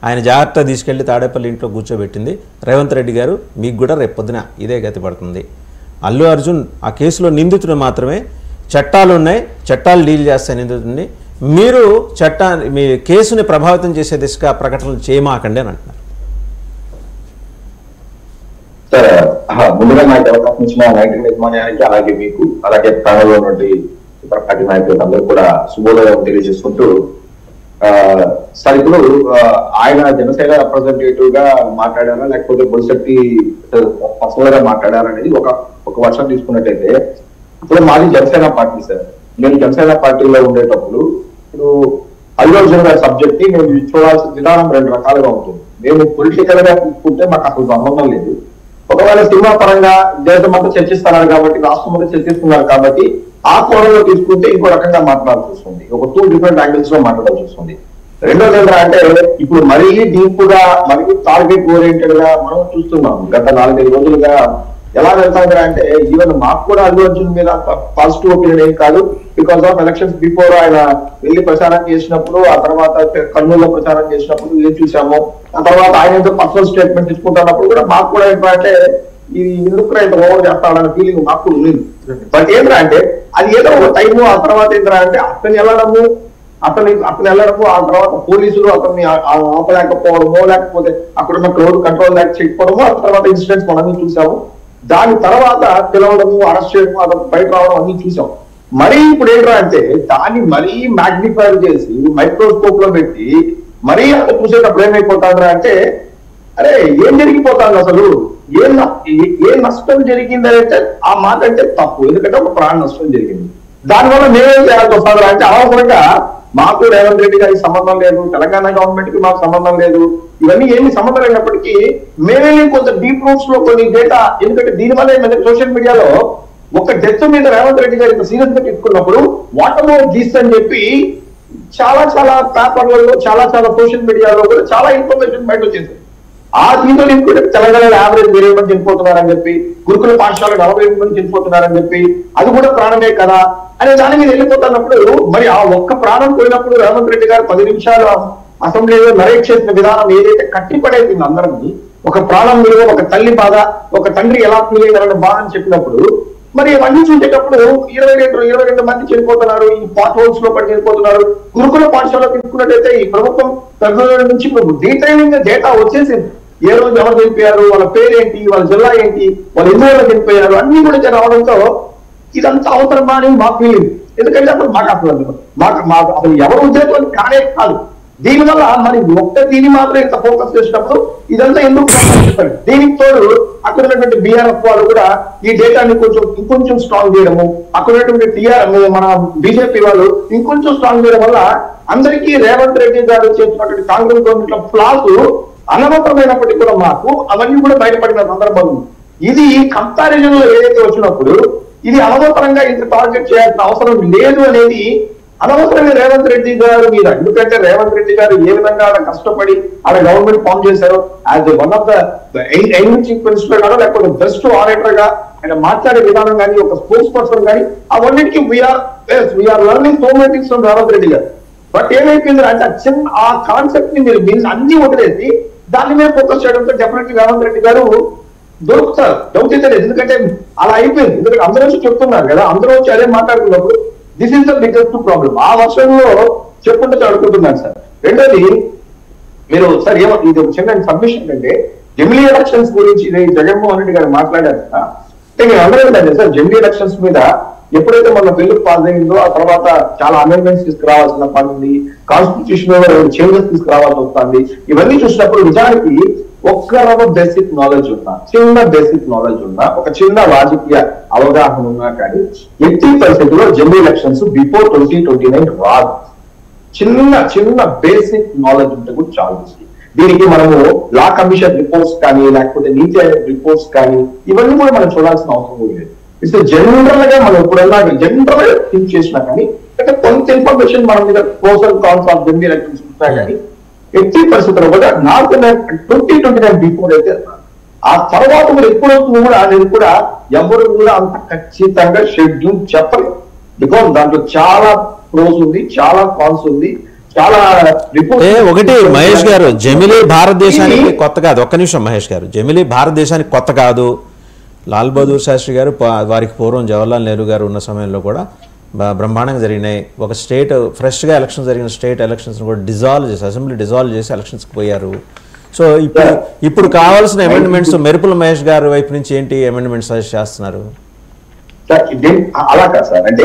ఆయన జాగ్రత్త తీసుకెళ్లి తాడేపల్లి ఇంట్లో కూర్చోబెట్టింది. రేవంత్ రెడ్డి గారు మీకు కూడా రేపు పొద్దున ఇదే గతి పడుతుంది. అల్లు అర్జున్ ఆ కేసులో నిందితుడు మాత్రమే, చట్టాలు ఉన్నాయి, చట్టాలు డీల్ చేస్తే నిందితుడిని. మీరు మీ కేసుని ప్రభావితం చేసే దిశగా ప్రకటనలు చేయమాకండి అని అంటున్నారు. సరే, ముందుగా నాకు అవకాశం ఇచ్చిన నాయకుల యజమాన్యానికి, అలాగే మీకు, అలాగే ప్రాణంలో ఉన్నటువంటి ఇతర పార్టీ నాయకులకు అందరూ కూడా శుభోదయం తెలియజేసుకుంటూ, సార్ ఇప్పుడు ఆయన జనసేన రిప్రజెంటేటివ్ గా మాట్లాడారా లేకపోతే బొలిశెట్టి పర్సనల్ గా మాట్లాడారా అనేది ఒక వర్షం తీసుకున్నట్టయితే, ఇప్పుడు మాది జనసేన పార్టీ సార్. నేను జనసేన పార్టీలో ఉండేటప్పుడు ఇప్పుడు అల్లు అర్జున్ గారి సబ్జెక్ట్ ని మేము చూడాల్సిన విధానం రెండు రకాలుగా ఉంటుంది. మేము పొలిటికల్ గా తీసుకుంటే మాకు అసలు సంబంధం లేదు. ఒకవేళ సినిమా పరంగా దేశం అంతా చర్చిస్తున్నారు కాబట్టి, రాష్ట్రం అంతా చర్చిస్తున్నారు కాబట్టి, ఆ కోణంలో తీసుకుంటే ఇంకో రకంగా మాట్లాడాల్సి వస్తుంది. ఒక 2 డిఫరెంట్ యాంగిల్స్ లో మాట్లాడాల్సి వస్తుంది. రెండోది ఏంటంటే, ఇప్పుడు మరీ డీప్ గా, మరీ టార్గెట్ ఓరియంటెడ్ గా మనం చూస్తున్నాం. గత 4-5 రోజులుగా ఎలా వెళ్తాం అంటే, ఈవెన్ మాకు కూడా అల్లు అర్జున్ మీద అంత పాజిటివ్ ఒపీనియన్ ఏం కాదు. బికాస్ ఆఫ్ ఎలక్షన్స్ బిఫోర్ ఆయన వెళ్ళి ప్రచారం చేసినప్పుడు, ఆ తర్వాత కర్నూలులో ప్రచారం చేసినప్పుడు ఏం చూసాము, ఆ తర్వాత ఆయన పర్సనల్ స్టేట్మెంట్ తీసుకుంటున్నప్పుడు కూడా మాకు కూడా ఏంటంటే ఇది ఎందుకు ఇంత ఓవర్ చేస్తాడన్న ఫీలింగ్ మాకు ఉంది. బట్ ఏంటంటే అది ఏదో ఒక టైము, ఆ తర్వాత ఏంటంటే అతను వెళ్ళడము, ఆ తర్వాత పోలీసులు అతన్ని ఆపలేకపోవడమో, లేకపోతే అక్కడున్న క్రౌడ్ కంట్రోల్ చేయకపోవడమో, ఆ తర్వాత ఇన్సిడెంట్స్ మనం చూసాము. దాని తర్వాత పిలవడము, అరెస్ట్ చేయడము, అతను బయట రావడం అన్ని చూసాం. మరీ ఇప్పుడు ఏంట్రా అంటే దాన్ని మరీ మ్యాగ్నిఫై చేసి మైక్రోస్కోప్ లో పెట్టి మరీ అంత చూసేటప్పుడు ఏమైపోతాండ్రా అంటే అరే ఏం జరిగిపోతాంది అసలు ఏ నష్టం జరిగింది అంటే ఆ మాట అంటే తప్పు, ఎందుకంటే ఒక ప్రాణ నష్టం జరిగింది. దానివల్ల మేమేం చేయాల్సి వస్తుందా అంటే అనవసరంగా మాకు రేవంత్ రెడ్డి గారికి సంబంధం లేదు, తెలంగాణ గవర్నమెంట్ కి మాకు సంబంధం లేదు, ఇవన్నీ ఏమి సంబంధం లేనప్పటికీ మేమే కొంత డీప్ రూట్స్ లో కొన్ని డేటా, ఎందుకంటే దీనివల్ల ఏమంటే సోషల్ మీడియాలో ఒక డెత్ మీద రేవంత్ రెడ్డి గారు ఇంత సీరియస్ గా తీసుకున్నప్పుడు వాటర్ దిస్ అని చెప్పి చాలా పేపర్లలో చాలా సోషల్ మీడియాలో కూడా చాలా ఇన్ఫర్మేషన్ బయట వచ్చేసింది. ఆ దీంతో తెలంగాణలో యావరేజ్ 20 మంది చనిపోతున్నారని చెప్పి, గురుకుల పాఠశాల 40 మంది చనిపోతున్నారని చెప్పి, అది కూడా ప్రాణమే కదా అనే దాని మీద వెళ్ళిపోతున్నప్పుడు మరి ఆ ఒక్క ప్రాణం పోయినప్పుడు రేవంత్ రెడ్డి గారు 10 నిమిషాలు అసెంబ్లీలో నరేట్ చేసిన విధానం ఏదైతే కట్టిపడేది అందరినీ, ఒక ప్రాణం మీద ఒక తల్లి బాధ, ఒక తండ్రి ఎలా ఫీల్ అయ్యారనే బాధ అని చెప్పినప్పుడు మరి ఇవన్నీ చూసేటప్పుడు 22 మంది చనిపోతున్నారు, ఈ పాట్ హోల్స్ లో పడి చనిపోతున్నారు. గురుకుల పాఠశాలలో తీసుకున్నట్టయితే ఈ ప్రభుత్వం ఫిబ్రవరి నుంచి డీటెయిలింగ్ డేటా వచ్చేసింది. ఏ రోజు ఎవరు చనిపోయారు, వాళ్ళ పేరేంటి, వాళ్ళ జిల్లా ఏంటి, వాళ్ళు ఎన్ని రోజులు చనిపోయారు, అన్ని కూడా రావడంతో ఇదంతా అవసరమా అని మాకు ఫీలింగ్. ఎందుకంటే అప్పుడు మాకు అసలు ఎవరు ఉద్దేశం కానే కాదు. దీనివల్ల మరి దీని మాత్రం ఇంత ఫోకస్ చేసినప్పుడు ఇదంతా ఎందుకు చెప్పారు. దీనికి తోడు అక్కడ ఉన్నటువంటి బీఆర్ఎఫ్ వాళ్ళు కూడా ఈ డేటాని ఇంకొంచెం స్ట్రాంగ్ చేయడము, అక్కడ ఉన్నటువంటి మన బీజేపీ వాళ్ళు ఇంకొంచెం స్ట్రాంగ్ చేయడం వల్ల అందరికీ రేవంత్ రెడ్డి గారు చేసినటువంటి కాంగ్రెస్ గవర్నమెంట్ లో ఫ్లాస్ అనవసరమైనప్పటికీ కూడా మాకు అవన్నీ కూడా బయటపడిన సందర్భం. ఇది కంపారిజన్ లో ఏదైతే వచ్చినప్పుడు ఇది అనవసరంగా ఇంత టార్గెట్ చేయాల్సిన అవసరం లేదు అనేది అనవసరంగా రేవంత్ రెడ్డి గారు మీద. ఎందుకంటే రేవంత్ రెడ్డి గారు ఏ విధంగా కష్టపడి ఆడ గవర్నమెంట్ ఫామ్ చేశారో, as one of the chief minister గానో లేకపోతే బెస్ట్ ఆడిటర్ గా ఆయన మాట్లాడే విధానం కానీ, ఒక స్పోర్ట్స్ పర్సన్ కానీ, అవన్నిటికీ we're learning so many things from Revanth Reddy garu. But ఏమైపోయింది అంటే ఆ కాన్సెప్ట్ ని మీరు అన్ని వదిలేసి దాని మీద ఫోకస్ చేయడంతో డెఫినెట్లీ రేవంత్ రెడ్డి గారు దొరుకుతారు, డౌట్ అయితే లేదు. ఎందుకంటే అలా అయిపోయింది. ఎందుకంటే అందరూ వచ్చి చెప్తున్నారు కదా, అందరూ వచ్చి అదే మాట్లాడుకున్నప్పుడు this is the biggest problem. ఆ వర్షంలో చెప్పుకుంటే అడుగుతున్నాను సార్. రెండోది మీరు సార్ ఇది ఒక చిన్న సబ్మిషన్ అంటే జమిలీ ఎలక్షన్స్ గురించి జగన్మోహన్ రెడ్డి గారు మాట్లాడారు అంటే మీరు అందరూ ఏంటంటే సార్ జమిలీ ఎలక్షన్స్ మీద ఎప్పుడైతే మన బిల్లు పాస్ అయిందో ఆ తర్వాత చాలా అమెండ్మెంట్స్ తీసుకురావాల్సిన పని ఉంది, కాన్స్టిట్యూషన్ లో చేంజెస్ తీసుకురావాల్సి వస్తుంది. ఇవన్నీ చూసినప్పుడు నిజానికి ఒక్క బేసిక్ నాలెడ్జ్ ఉన్నా, చిన్న బేసిక్ నాలెడ్జ్ ఉన్నా, ఒక చిన్న రాజకీయ అవగాహన ఉన్నా కానీ 80% జనరల్ ఎలక్షన్స్ బిఫోర్ 2029 రాదు. చిన్న బేసిక్ నాలెడ్జ్ ఉంటే కూడా చాలు. దీనికి మనము లా కమిషన్ రిపోర్ట్స్ కానీ లేకపోతే నీతి ఆయోగ్ రిపోర్ట్స్ కానీ ఇవన్నీ కూడా మనం చూడాల్సిన అవసరం కూడా లేదు. ఇట్స్ జనరల్ గా మనం ఎప్పుడన్నా జనరల్ గా థింక్ చేసినా కానీ అంటే కొంత ఇన్ఫర్మేషన్ మన మీద pros and cons of general elections ఉంటాయి కానీ 80% కూడా నాకు 2029 బిఫోర్ అయితే ఆ తర్వాత కూడా ఎప్పుడు వస్తుంది కూడా అనేది కూడా ఎవరు కూడా అంత ఖచ్చితంగా షెడ్యూల్ చెప్పలేదు. బికాస్ దాంట్లో చాలా ప్రోస్ ఉంది, చాలా కాన్స్ ఉంది, చాలా ఒకటి మహేష్ గారు జమిలీ భారతదేశానికి కొత్త కాదు. ఒక్క నిమిషం మహేష్ గారు, జమిలీ భారతదేశానికి కొత్త కాదు. లాల్ బహదూర్ శాస్త్రి గారు వారికి పూర్వం జవహర్లాల్ నెహ్రూ గారు ఉన్న సమయంలో కూడా బ్రహ్మాండంగా జరిగినాయి. ఒక స్టేట్ ఫ్రెష్గా ఎలక్షన్ జరిగిన స్టేట్ ఎలక్షన్స్ కూడా డిజాల్వ్ చేసి అసెంబ్లీ డిజాల్వ్ చేసి ఎలక్షన్స్కి పోయారు. సో ఇప్పుడు కావాల్సిన అమెండ్మెంట్స్ మెరుపుల మహేష్ గారు వైపు నుంచి ఏంటి అమెండ్మెంట్స్ సజెస్ట్ చేస్తున్నారు? అలా కాదు సార్, అంటే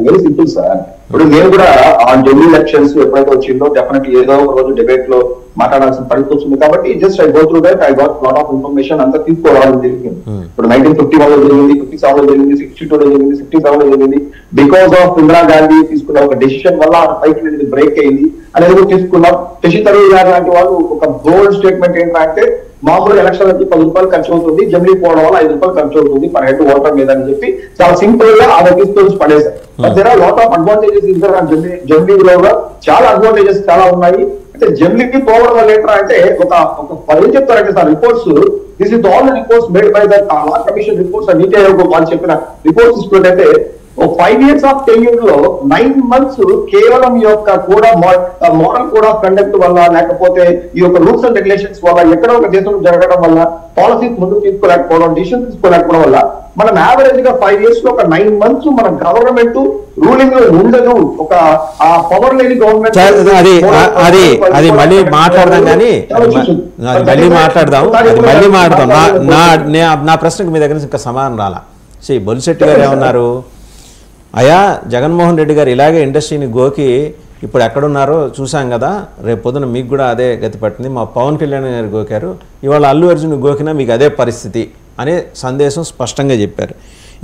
వెరీ సింపుల్ సార్. ఇప్పుడు నేను కూడా ఆ జనరల్ ఎలక్షన్స్ ఎప్పుడైతే వచ్చిందో డెఫినెట్లీ ఏదో ఒక రోజు డిబేట్ లో మాట్లాడాల్సిన పరిస్థితి వచ్చింది. కాబట్టి just I go through that, I got lot of information అంతా తీసుకోవడం జరిగింది. ఇప్పుడు 1951 లో జరిగింది, 57 లో జరిగింది, 62 లో జరిగింది, 67 లో జరిగింది. బికాస్ ఆఫ్ ఇందిరాగాంధీ తీసుకున్న ఒక డెసిషన్ వల్ల పైకి వెళ్ళి బ్రేక్ అయింది అనేది కూడా తీసుకున్నాం. శశి తరూర్ గారు లాంటి వాళ్ళు ఒక బోల్డ్ స్టేట్మెంట్ ఏంటంటే మామూలు ఎలక్షన్లకి 10 రూపాయలు ఖర్చు అవుతుంది, జమిలీ పోవడం వల్ల 5 రూపాయలు ఖర్చు అవుతుంది పర్ హెడ్ ఓటర్ మీద అని చెప్పి చాలా సింపుల్ గా ఆ తీసుకొని పడేశారు. There are lot of advantages in జమిలీలో కూడా చాలా అడ్వాంటేజెస్ చాలా ఉన్నాయి. అంటే జమిలీకి పోవడం వల్ల ఏంటంటే అంటే ఒక ఏం చెప్తారంటే sir reports, this is all the reports made by the law commission reports and నీతి ఆయోగ్ వాళ్ళు చెప్పిన రిపోర్ట్స్ తీసుకున్నట్టయితే 5 years ఆఫ్ టెన్యూర్ లో 9 months కేవలం ఈ యొక్క మోడల్ కోడ్ ఆఫ్ కండక్ట్ వల్ల లేకపోతే ఈ యొక్క రూల్స్ అండ్ రెగ్యులేషన్స్ వల్ల ఎక్కడో ఒక దేశంలో జరగడం వల్ల పాలసీస్ ముందుకు తీసుకోలేకపోవడం, డిసిషన్ తీసుకోలేకపోవడం వల్ల మనం యావరేజ్ గా 5 years లో ఒక 9 months మన గవర్నమెంట్ రూలింగ్ లో ఉండదు. ఒక ఆ పవర్ లేని గవర్నమెంట్ అది మళ్ళీ మాట్లాడదాం కానీ మళ్ళీ మాట్లాడదాం. నా ప్రశ్నకు మీ దగ్గర నుంచి ఇంకా సమాధానం రాలా. బొలిశెట్టి గారు ఏమన్నారు? అయా జగన్మోహన్ రెడ్డి గారు ఇలాగే ఇండస్ట్రీని గోకి ఇప్పుడు ఎక్కడున్నారో చూసాం కదా, రేపు పొద్దున మీకు కూడా అదే గతి పట్టింది. మా పవన్ కళ్యాణ్ గారు గోకారు, ఇవాళ అల్లు అర్జున్ గోకినా మీకు అదే పరిస్థితి అనే సందేశం స్పష్టంగా చెప్పారు.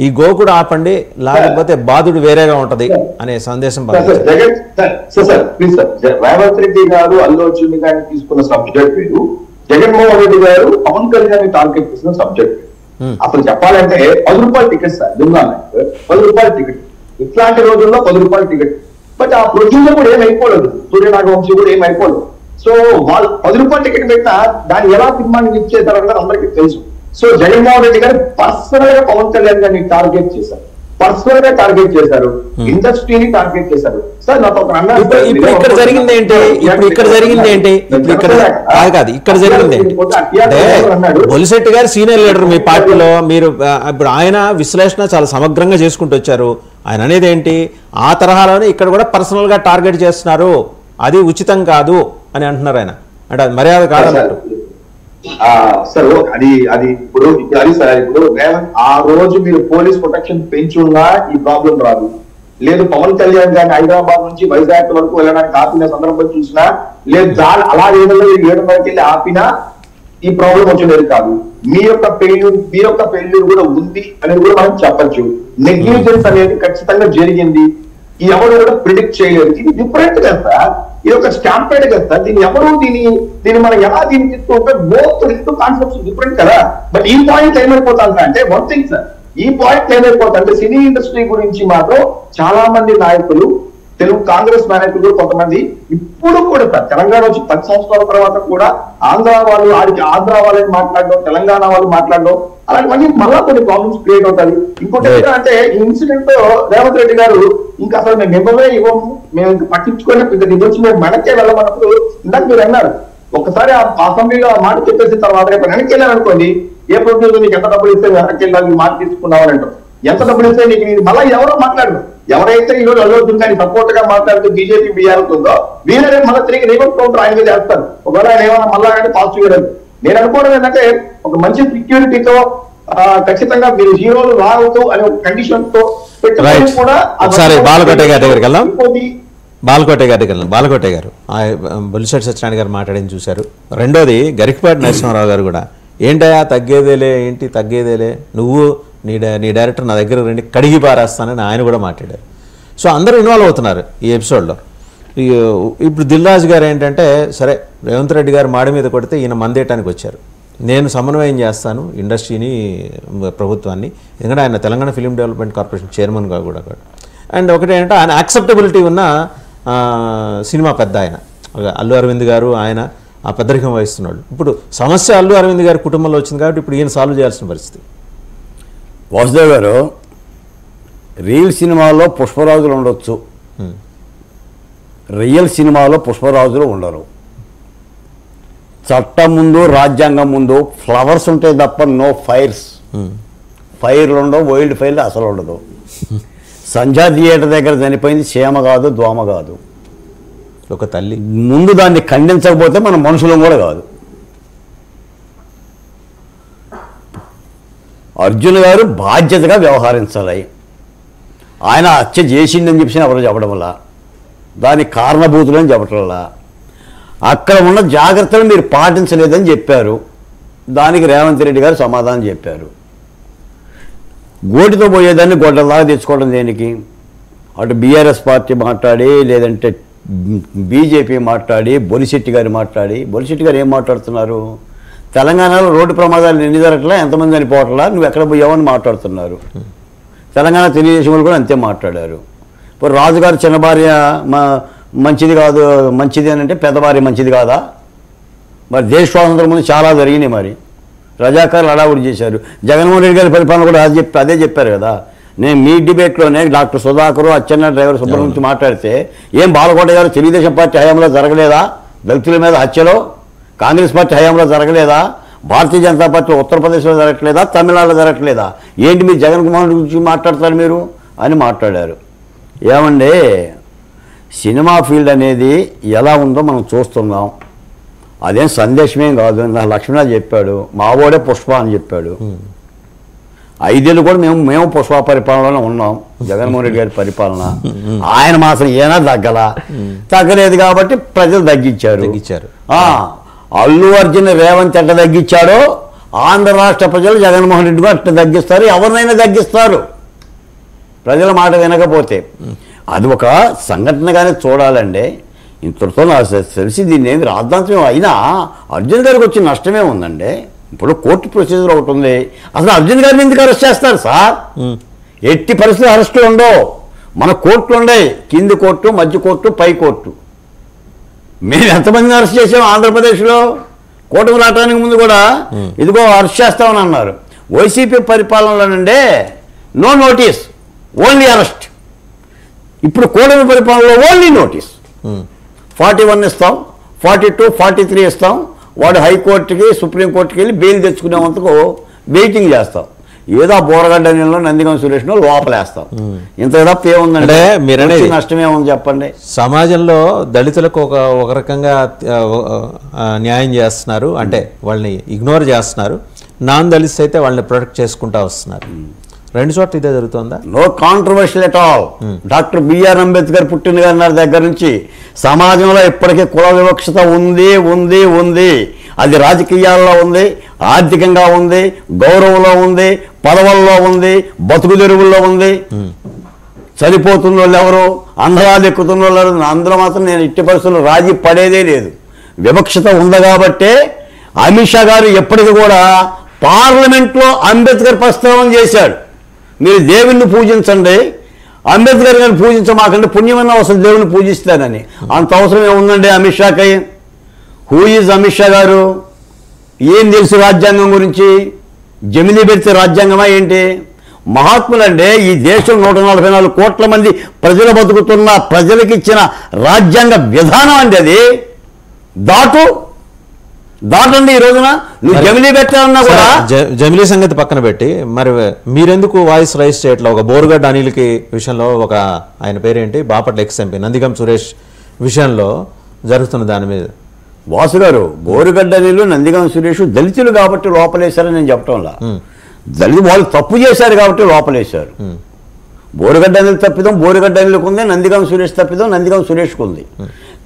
ఈ గోకుడు ఆపండి, లేకపోతే బాధుడు వేరేగా ఉంటది అనే సందేశం రేవంత్ రెడ్డి గారు అల్లు అర్జున్ గారిని తీసుకున్న సబ్జెక్ట్ వేరు, జగన్మోహన్ రెడ్డి గారు పవన్ కళ్యాణ్ టార్గెట్ చేసిన సబ్జెక్ట్. అసలు చెప్పాలంటే 10 రూపాయల టికెట్ సార్, 10 రూపాయల టికెట్. ఇట్లాంటి రోజుల్లో 10 రూపాయల టికెట్. బట్ ఆ ప్రొడ్యూసర్ కూడా ఏమైపోలేదు, సూర్యనాగవంశీ కూడా ఏమైపోలేదు. సో వాళ్ళు 10 రూపాయల టికెట్ పెట్టినా దాన్ని ఎలా తీర్మానం ఇచ్చేస్తారన్నది అందరికీ తెలుసు. సో జగన్మోహన్ రెడ్డి గారు పర్సనల్ గా పవన్ కళ్యాణ్ గారిని టార్గెట్ చేశారు, పర్సనల్ గా టార్గెట్ చేశారు, ఇండస్ట్రీని టార్గెట్ చేశారు. సార్ నాతో ఒక అన్న, ఇప్పుడు ఇక్కడ జరిగింది ఏంటి, ఇక్కడ జరిగింది ఏంటి, ఇక్కడ జరిగింది ఏంటి అంటే బొలిశెట్టి గారు సీనియర్ లీడర్ మీ పార్టీలో, మీరు ఇప్పుడు ఆయన విశ్లేషణ చాలా సమగ్రంగా చేసుకుంటూ వచ్చారు. ఆయన అనేది ఏంటి, ఆ తరహాలోనే ఇక్కడ కూడా పర్సనల్ గా టార్గెట్ చేస్తున్నారు, అది ఉచితం కాదు అని అంటున్నారు ఆయన. అంటే అది మర్యాద కాదన్నట్టు. సార్ అది ఇప్పుడు అది సార్, ఇప్పుడు ఆ రోజు మీరు పోలీస్ ప్రొటెక్షన్ పెంచున్నా ఈ ప్రాబ్లం రాదు. లేదు పవన్ కళ్యాణ్ గారిని హైదరాబాద్ నుంచి వైజాగ్ వరకు వెళ్ళడానికి ఆపిన సందర్భం చూసినా, లేదు అలా ఏదైనా 7:30కి వెళ్ళి ఆపినా ఈ ప్రాబ్లం వచ్చేది కాదు. మీ యొక్క ఫెయిల్యూర్ కూడా ఉంది అనేది కూడా మనం చెప్పచ్చు. నెగ్లిజెన్స్ అనేది ఖచ్చితంగా జరిగింది, ఎవరు కూడా ప్రిడిక్ట్ చేయలేదు. ఇది డిఫరెంట్ కదా, ఇది ఒక స్టాంపేడ్ కదా, దీన్ని ఎవరు దీన్ని మనం ఎలా దీన్ని తీసుకుంటే బోత్ రెండు కాన్సెప్ట్స్ డిఫరెంట్ కదా. బట్ ఈ పాయింట్ ఏమైపోతుంది అంటే, వన్ థింగ్ సార్, ఈ పాయింట్ ఏమైపోతుంది అంటే సినీ ఇండస్ట్రీ గురించి మాత్రం చాలా మంది నాయకులు, తెలుగు కాంగ్రెస్ నాయకులు కొంతమంది ఇప్పుడు కూడా సార్, తెలంగాణ వచ్చి 10 సంవత్సరాల తర్వాత కూడా ఆంధ్ర వాళ్ళు ఆంధ్ర వాళ్ళని మాట్లాడడం, తెలంగాణ వాళ్ళు మాట్లాడడం, అలాంటివన్నీ మళ్ళా కొన్ని ప్రాబ్లమ్స్ క్రియేట్ అవుతాయి. ఇంకోటి ఏంటంటే ఈ ఇన్సిడెంట్ తో రేవంత్ రెడ్డి గారు ఇంకా అసలు మేము ఇవ్వమే ఇవ్వము, మేము ఇంకా పట్టించుకొని ఇది వచ్చి మేము వెనక్కే వెళ్ళమన్నప్పుడు ఇందాక మీరు అన్నారు, ఒకసారి ఆ అసెంబ్లీలో మాట చెప్పేసిన తర్వాత రేపు వెనక్కి వెళ్ళారనుకోండి, ఏ ప్రొడ్యూసర్ నీకు ఎంత డబ్బులు ఇస్తే వెనక్కి వెళ్ళాలి మాట తీసుకున్నామని అంటారు. ఎంత డబ్బులు ఇస్తే నీకు మళ్ళీ ఎవరో మాట్లాడరు. ఎవరైతే ఈ రోజు అల్లు అర్జున్ గారిని సపోర్ట్ గా మాట్లాడుతూ బీజేపీ బీఆర్ఎస్ ఉందో వీళ్ళే మళ్ళీ తిరిగి రివర్స్ కౌంటర్ ఆయన మీద వేస్తారు. ఒకవేళ ఆయన ఏమన్నా మళ్ళా అంటే పాజిటివ్ ఇవ్వలేదు. నేను అనుకోవడం ఏంటంటే ఒక మంచి సెక్యూరిటీతో ఖచ్చితంగా మీరు హీరోలు రావద్దు అనే ఒక కండిషన్ తో పెట్టుకుని కూడా బాలకోట గారి దగ్గరికి వెళ్దాం. బాలకోట గారు బొలిశెట్టి సత్యనారాయణ గారు మాట్లాడింది చూశారు. రెండోది గరికపాటి నరసింహారావు గారు కూడా ఏంటయా తగ్గేదేలే, ఏంటి తగ్గేదేలే, నువ్వు నీ డైరెక్టర్ నా దగ్గర రండి కడిగి పారేస్తానని ఆయన కూడా మాట్లాడారు. సో అందరూ ఇన్వాల్వ్ అవుతున్నారు ఈ ఎపిసోడ్లో. ఇప్పుడు దిల్ రాజు గారు ఏంటంటే, సరే రేవంత్ రెడ్డి గారు మాడి మీద కొడితే ఈయన మందేయటానికి వచ్చారు, నేను సమన్వయం చేస్తాను ఇండస్ట్రీని ప్రభుత్వాన్ని, ఎందుకంటే ఆయన తెలంగాణ ఫిలిం డెవలప్మెంట్ కార్పొరేషన్ చైర్మన్గా కూడా. అండ్ ఒకటి ఏంటంటే ఆయన యాక్సెప్టబిలిటీ ఉన్న సినిమా పెద్ద ఆయన అల్లు అరవింద్ గారు, ఆయన ఆ పెద్దరికం వహిస్తున్నాడు. ఇప్పుడు సమస్య అల్లు అరవింద్ గారి కుటుంబంలో వచ్చింది కాబట్టి ఇప్పుడు ఈయన సాల్వ్ చేయాల్సిన పరిస్థితి. వాసుదేవ్ గారు, రియల్ సినిమాలో పుష్పరాజులు ఉండొచ్చు, రియల్ సినిమాలో పుష్పరాజులు ఉండరు. చట్టం ముందు రాజ్యాంగం ముందు ఫ్లవర్స్ ఉంటాయి తప్ప నో ఫైర్స్. ఫైర్లు ఉండవు, వైల్డ్ ఫైర్లు అసలు ఉండదు. సంధ్యా థియేటర్ దగ్గర చనిపోయింది చీమ కాదు, దోమ కాదు, ఒక తల్లి. ముందు దాన్ని ఖండించకపోతే మన మనుషులం కూడా కాదు. అర్జున్ గారు బాధ్యతగా వ్యవహరించాలి. ఆయన హత్య చేసిందని చెప్పి ఎవరు చెప్పడం వల్ల, దానికి కారణభూతులని చెప్పడం వల్ల, అక్కడ ఉన్న జాగ్రత్తలు మీరు పాటించలేదని చెప్పారు. దానికి రేవంత్ రెడ్డి గారు సమాధానం చెప్పారు. గోటితో పోయేదాన్ని గొడ్డలాగా తెచ్చుకోవడం దేనికి? అటు బీఆర్ఎస్ పార్టీ మాట్లాడి, లేదంటే బీజేపీ మాట్లాడి, బొలిశెట్టి గారు ఏం మాట్లాడుతున్నారు? తెలంగాణలో రోడ్డు ప్రమాదాలు ఎన్ని జరగట్లా, ఎంతమంది చనిపోవట్లా, నువ్వు ఎక్కడ పోయావని మాట్లాడుతున్నారు. తెలంగాణ తెలుగుదేశం వాళ్ళు కూడా అంతే మాట్లాడారు. ఇప్పుడు రాజుగారు చిన్న భార్య మంచిది కాదు, మంచిది అని అంటే పెద్ద భార్య మంచిది కాదా? మరి దేశ స్వాతంత్రం ముందు చాలా జరిగినాయి. మరి రజాకారులు హడావుడి చేశారు. జగన్మోహన్ రెడ్డి గారి పరిపాలన కూడా అదే చెప్పారు కదా. నేను మీ డిబేట్లోనే డాక్టర్ సుధాకర్, అచ్చెన్న డ్రైవర్ సుబ్రహ్మణ్యం నుంచి మాట్లాడితే, ఏం బాలకోట గారు తెలుగుదేశం పార్టీ హయాంలో జరగలేదా దళితుల మీద హత్యలో? కాంగ్రెస్ పార్టీ హయాంలో జరగలేదా? భారతీయ జనతా పార్టీ ఉత్తరప్రదేశ్లో జరగట్లేదా? తమిళనాడులో జరగట్లేదా? ఏంటి మీరు జగన్మోహన్ గురించి మాట్లాడతారు మీరు అని మాట్లాడారు. ఏమండి, సినిమా ఫీల్డ్ అనేది ఎలా ఉందో మనం చూస్తున్నాం. అదేం సందేశమేం కాదు. నా లక్ష్మణ చెప్పాడు, మావోడే పుష్ప అని చెప్పాడు. 5 ఏళ్ళు కూడా మేము పుష్ప పరిపాలనలో ఉన్నాం. జగన్మోహన్ రెడ్డి గారి పరిపాలన ఆయన మాత్రం ఏనా తగ్గలేదు కాబట్టి ప్రజలు తగ్గించారు. అల్లు అర్జున్ రేవంత్ ఎట్ట తగ్గించాడో ఆంధ్ర రాష్ట్ర ప్రజలు జగన్మోహన్ రెడ్డి గారు అట్ట తగ్గిస్తారు, ఎవరినైనా తగ్గిస్తారు ప్రజల మాట వినకపోతే. అది ఒక సంఘటనగానే చూడాలండి. ఇంతటితో నాకు తెలిసి దీన్ని ఏమి రాద్ధాంతం అయినా అర్జున్ గారికి వచ్చి నష్టమే ఉందండి. ఇప్పుడు కోర్టు ప్రొసీజర్ ఒకటి ఉంది, అసలు అర్జున్ గారిని ఎందుకు అరెస్ట్ చేస్తారు సార్? ఎట్టి పరిస్థితులు అరెస్టులు ఉండవు. మన కోర్టులు ఉన్నాయి, కింది కోర్టు, మధ్య కోర్టు, పై కోర్టు. మేము ఎంతమందిని అరెస్ట్ చేసాం ఆంధ్రప్రదేశ్లో? కూటమి రావడానికి ముందు కూడా ఇదిగో అరెస్ట్ చేస్తామని అన్నారు. వైసీపీ పరిపాలనలో నుండే నో నోటీస్, ఓన్లీ అరెస్ట్. ఇప్పుడు కూటమి పరిపాలనలో ఓన్లీ నోటీస్. 41 ఇస్తాం, 42, 43 ఇస్తాం. వాడు హైకోర్టుకి, సుప్రీంకోర్టుకి వెళ్ళి బెయిల్ తెచ్చుకునేందుకు వెయిటింగ్ చేస్తాం. ఏదో బోరగడ్డ నీళ్ళలో నందిగం సురేష్ను లోపలేస్తాం. ఇంత తప్ప ఏముందంటే మీరనే నష్టమేముంది చెప్పండి? సమాజంలో దళితులకు ఒక రకంగా న్యాయం చేస్తున్నారు, అంటే వాళ్ళని ఇగ్నోర్ చేస్తున్నారు. నాన్ దళిత్స్ అయితే వాళ్ళని ప్రొటెక్ట్ చేసుకుంటూ వస్తున్నారు. 2 చోట్ల ఇదే జరుగుతుందా? No controversial at all. Doctor B R Ambedkar పుట్టిన గారి దగ్గర నుంచి సమాజంలో ఇప్పటికీ కుల వివక్షత ఉంది ఉంది ఉంది. అది రాజకీయాల్లో ఉంది, ఆర్థికంగా ఉంది, గౌరవంలో ఉంది, పదవుల్లో ఉంది, బతుకు తెరువుల్లో ఉంది. చనిపోతున్న వాళ్ళు ఎవరు, అంధరాలు ఎక్కుతున్న వాళ్ళు ఎవరు? అందులో మాత్రం నేను ఇట్టి పరిస్థితుల్లో రాజీ పడేదే లేదు. వివక్షత ఉంది కాబట్టే అమిత్ షా గారు ఎప్పటికీ కూడా పార్లమెంట్లో అంబేద్కర్ ప్రస్తావన చేశాడు. మీరు దేవుణ్ణి పూజించండి, అంబేద్కర్ గారిని పూజించమాకండి, పుణ్యమన్నా అసలు దేవుని పూజిస్తానని. అంత అవసరం ఏముందండి అమిత్ షాకి? హూ ఈజ్ అమిత్ షా గారు? ఏం తెలుసు రాజ్యాంగం గురించి? జమిలీ పెడితే రాజ్యాంగమా ఏంటి? మహాత్ములంటే ఈ దేశం 144 కోట్ల మంది ప్రజలు బతుకుతున్న ప్రజలకు ఇచ్చిన రాజ్యాంగ విధానం అండి. అది దాటండి. ఈ రోజున నువ్వు జమిలీ పెట్టాలన్నా కూడా జమిలీ సంగతి పక్కన పెట్టి మరి మీరెందుకు వాయిస్ రైజ్ చేయట్లా? ఒక బోరుగడ్డ అనిల్కి విషయంలో, ఒక ఆయన పేరేంటి, బాపట్ల ఎక్స్ ఎంపీ నందిగం సురేష్ విషయంలో జరుగుతున్న దాని మీద వాసు గారు, బోరుగడ్డ నీళ్ళు, నందిగం సురేష్ దళితులు కాబట్టి లోపలేశారని నేను చెప్పటంలా. దళితులు వాళ్ళు తప్పు చేశారు కాబట్టి లోపలేశారు. బోరుగడ్డ నీళ్ళు తప్పిదం బోరుగడ్డ నీళ్ళకు ఉంది, నందిగం సురేష్ తప్పిదం నందిగం సురేష్కు ఉంది.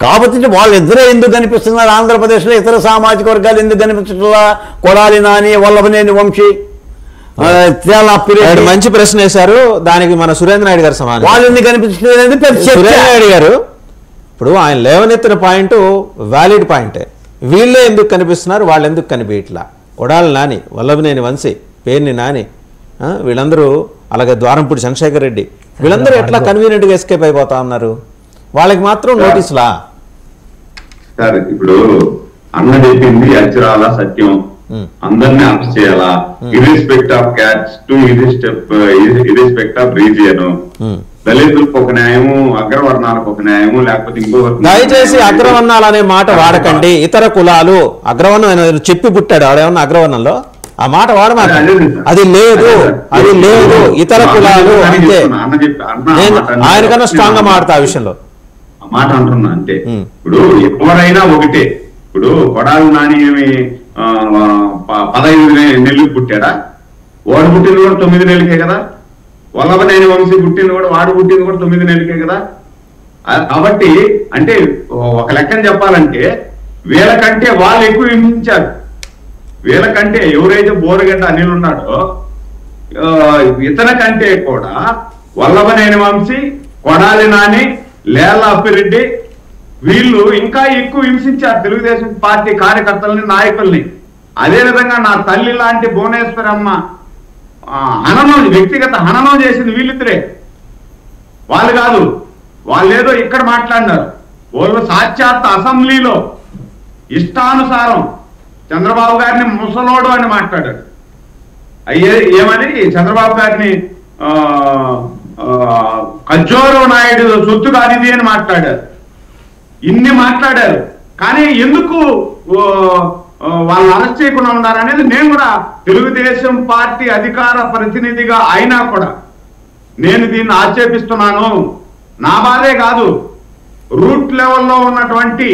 కాబట్టి వాళ్ళిద్దరే ఎందుకు కనిపిస్తున్నారు ఆంధ్రప్రదేశ్లో? ఇతర సామాజిక వర్గాలు ఎందుకు కనిపించట్లా? కొడాలి నాని, వల్లభనేని వంశీ, మంచి ప్రశ్న వేశారు. దానికి మన సురేంద్ర నాయుడు గారు సమాధానం. వాళ్ళు ఎందుకు కనిపించట్లేదు? సురేంద్ర నాయుడు గారు ఇప్పుడు ఆయన లేవనెత్తిన పాయింట్ వ్యాలిడ్ పాయింటే. వీళ్ళే ఎందుకు కనిపిస్తున్నారు, వాళ్ళు ఎందుకు కనిపించట్లా? కొడాలి నాని, వల్లభనేని వంశీ, పేర్ని నాని, వీళ్ళందరూ, అలాగే ద్వారంపూడి చంద్రశేఖర్ రెడ్డి, వీళ్ళందరూ ఎట్లా కన్వీనియంట్గా ఎస్కేప్ అయిపోతా ఉన్నారు? వాళ్ళకి మాత్రం నోటీసులా? సార్ ఇప్పుడు అన్న చెప్పింది అక్షరాల సత్యం. అందరినీ అరెస్ట్ చేయాలా, irrespective of caste to irrespective of region. దళితులకు ఒక న్యాయము, అగ్రవర్ణాలకు ఒక న్యాయము, లేకపోతే ఇంకో. దయచేసి అగ్రవర్ణాలు అనే మాట వాడకండి. ఇతర కులాలు, అగ్రవర్ణం చెప్పి పుట్టాడు ఆడేమన్నా అగ్రవర్ణంలో? ఆ మాట వాడమాట. అది లేదు, అది లేదు. ఇతర కులాలు అంతే. ఆయనకన్నా స్ట్రాంగ్ గా మాడతా ఆ విషయంలో మాట అంటున్నా అంతే. ఇప్పుడు ఎవరైనా ఒకటే. ఇప్పుడు కొడాలి నాని ఏమి 15 నెలలకు పుట్టాడా? వాడు పుట్టింది కూడా 9 నెలలకే కదా. వల్లభనేని వంశీ పుట్టింది కూడా, వాడు పుట్టింది కూడా 9 నెలలకే కదా. కాబట్టి అంటే ఒక లెక్కన చెప్పాలంటే వీళ్ళకంటే వాళ్ళు ఎక్కువ హింసించారు. వీళ్ళకంటే ఎవరైతే బోరగడ్డ అనిల్ ఉన్నాడో ఇతని కంటే కూడా వల్లభనేని వంశీ, కొడాలి నాని, లేళ్ల అప్పిరెడ్డి వీళ్ళు ఇంకా ఎక్కువ హింసించారు తెలుగుదేశం పార్టీ కార్యకర్తలని, నాయకుల్ని. అదేవిధంగా నా తల్లి లాంటి భువనేశ్వరమ్మ హననం, వ్యక్తిగత హననం చేసింది వీళ్ళిద్దరే, వాళ్ళు కాదు. వాళ్ళేదో ఇక్కడ మాట్లాడినారు. వాళ్ళు సాక్షాత్ అసెంబ్లీలో ఇష్టానుసారం చంద్రబాబు గారిని ముసలోడు అని మాట్లాడాడు. ఏమని చంద్రబాబు గారిని ఖజ్జోరు నాయుడు సొత్తు కానిది అని మాట్లాడారు. ఇన్ని మాట్లాడారు. కానీ ఎందుకు వాళ్ళు అరెస్ట్ చేయకుండా ఉన్నారనేది నేను కూడా తెలుగుదేశం పార్టీ అధికార ప్రతినిధిగా అయినా కూడా నేను దీన్ని ఆక్షేపిస్తున్నాను. నా బాధే కాదు, రూట్ లెవెల్లో ఉన్నటువంటి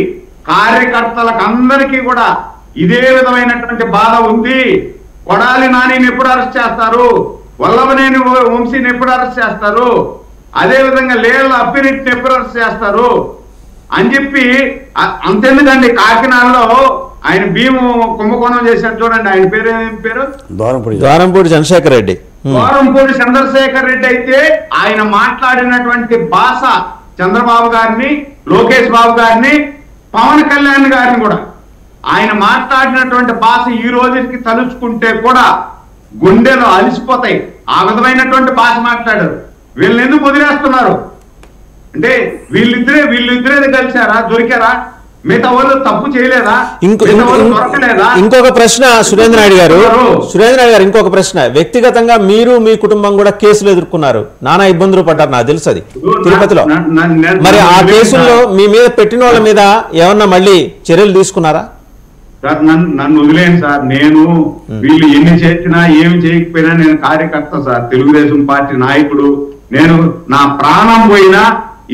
కార్యకర్తలకు అందరికీ కూడా ఇదే విధమైనటువంటి బాధ ఉంది. కొడాలి నానిని ఎప్పుడు అరెస్ట్ చేస్తారు? వల్లభనేని వంశీని ఎప్పుడు అరెస్ట్ చేస్తారు, అదే విధంగా లేళ్ల అప్పిరెడ్డిని ఎప్పుడు అరెస్ట్ చేస్తారు అని చెప్పి అంతెందుకండి కాకినాడలో ఆయన భీము కుంభకోణం చేశారు చూడండి, ఆయన పేరు ఏం పేరు ద్వారంపూడి చంద్రశేఖర్ రెడ్డి. ద్వారంపూడి చంద్రశేఖర్ రెడ్డి అయితే ఆయన మాట్లాడినటువంటి భాష చంద్రబాబు గారిని, లోకేష్ బాబు గారిని, పవన్ కళ్యాణ్ గారిని కూడా ఆయన మాట్లాడినటువంటి భాష ఈ రోజుకి తలుచుకుంటే కూడా గుండెలు అలిసిపోతాయి. ఆ విధమైనటువంటి భాష మాట్లాడారు. వీళ్ళని ఎందుకు వదిలేస్తున్నారు అంటే వీళ్ళిద్దరే కలిసారా, దొరికారా? మిగతా వాళ్ళు తప్పు చేయలేదా? ఇంకొక ప్రశ్న సురేంద్ర నాయుడు గారు, ఇంకొక ప్రశ్న. వ్యక్తిగతంగా మీరు మీ కుటుంబం కూడా కేసులు ఎదుర్కొన్నారు, నానా ఇబ్బందులు పడ్డారు, నాకు తెలుసు అది తిరుపతిలో. మరి ఆ కేసుల్లో మీ మీద పెట్టిన వాళ్ళ మీద ఏమన్నా మళ్ళీ చర్యలు తీసుకున్నారా? సార్ నన్ను వదిలేను సార్. నేను వీళ్ళు ఎన్ని చేసినా ఏమి చేయకపోయినా నేను కార్యకర్త సార్, తెలుగుదేశం పార్టీ నాయకుడు. నేను నా ప్రాణం పోయినా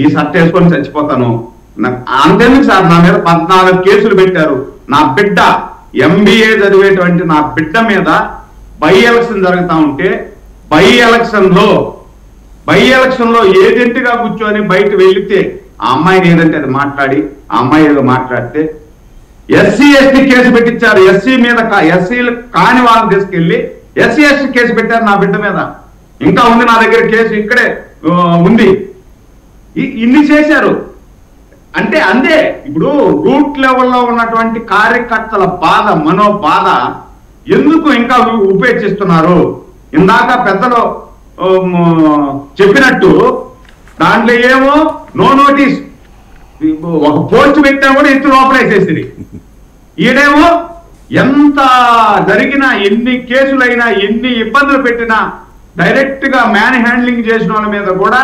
ఈ షర్ట్ వేసుకొని చచ్చిపోతాను. అంతేందుకు సార్, నా మీద 14 కేసులు పెట్టారు. నా బిడ్డ MBA చదివేటువంటి నా బిడ్డ మీద బై ఎలక్షన్ జరుగుతా ఉంటే బై ఎలక్షన్ లో ఏజెంట్ గా కూర్చొని బయట వెళితే ఆ అమ్మాయిని ఏదంటే అది మాట్లాడి, ఆ అమ్మాయి ఏదో మాట్లాడితే SC ST కేసు పెట్టించారు. ఎస్సీలు కాని వాళ్ళని తీసుకెళ్లి SC ST కేసు పెట్టారు నా బిడ్డ మీద. ఇంకా ఉంది నా దగ్గర కేసు, ఇక్కడే ఉంది. ఇన్ని చేశారు అంటే అంతే. ఇప్పుడు రూట్ లెవెల్లో ఉన్నటువంటి కార్యకర్తల బాధ, మనోబాధ ఎందుకు ఇంకా ఉపేక్షిస్తున్నారు? ఇందాక పెద్దలు చెప్పినట్టు దాంట్లో ఏమో నో నోటీస్, ఒక పోస్ట్ పెట్టినా కూడా ఎత్తు లోపలేసేసింది. ఈడేమో ఎంత జరిగినా, ఎన్ని కేసులైనా, ఎన్ని ఇబ్బందులు పెట్టినా డైరెక్ట్ గా మ్యాన్ హ్యాండ్లింగ్ చేసిన వాళ్ళ మీద కూడా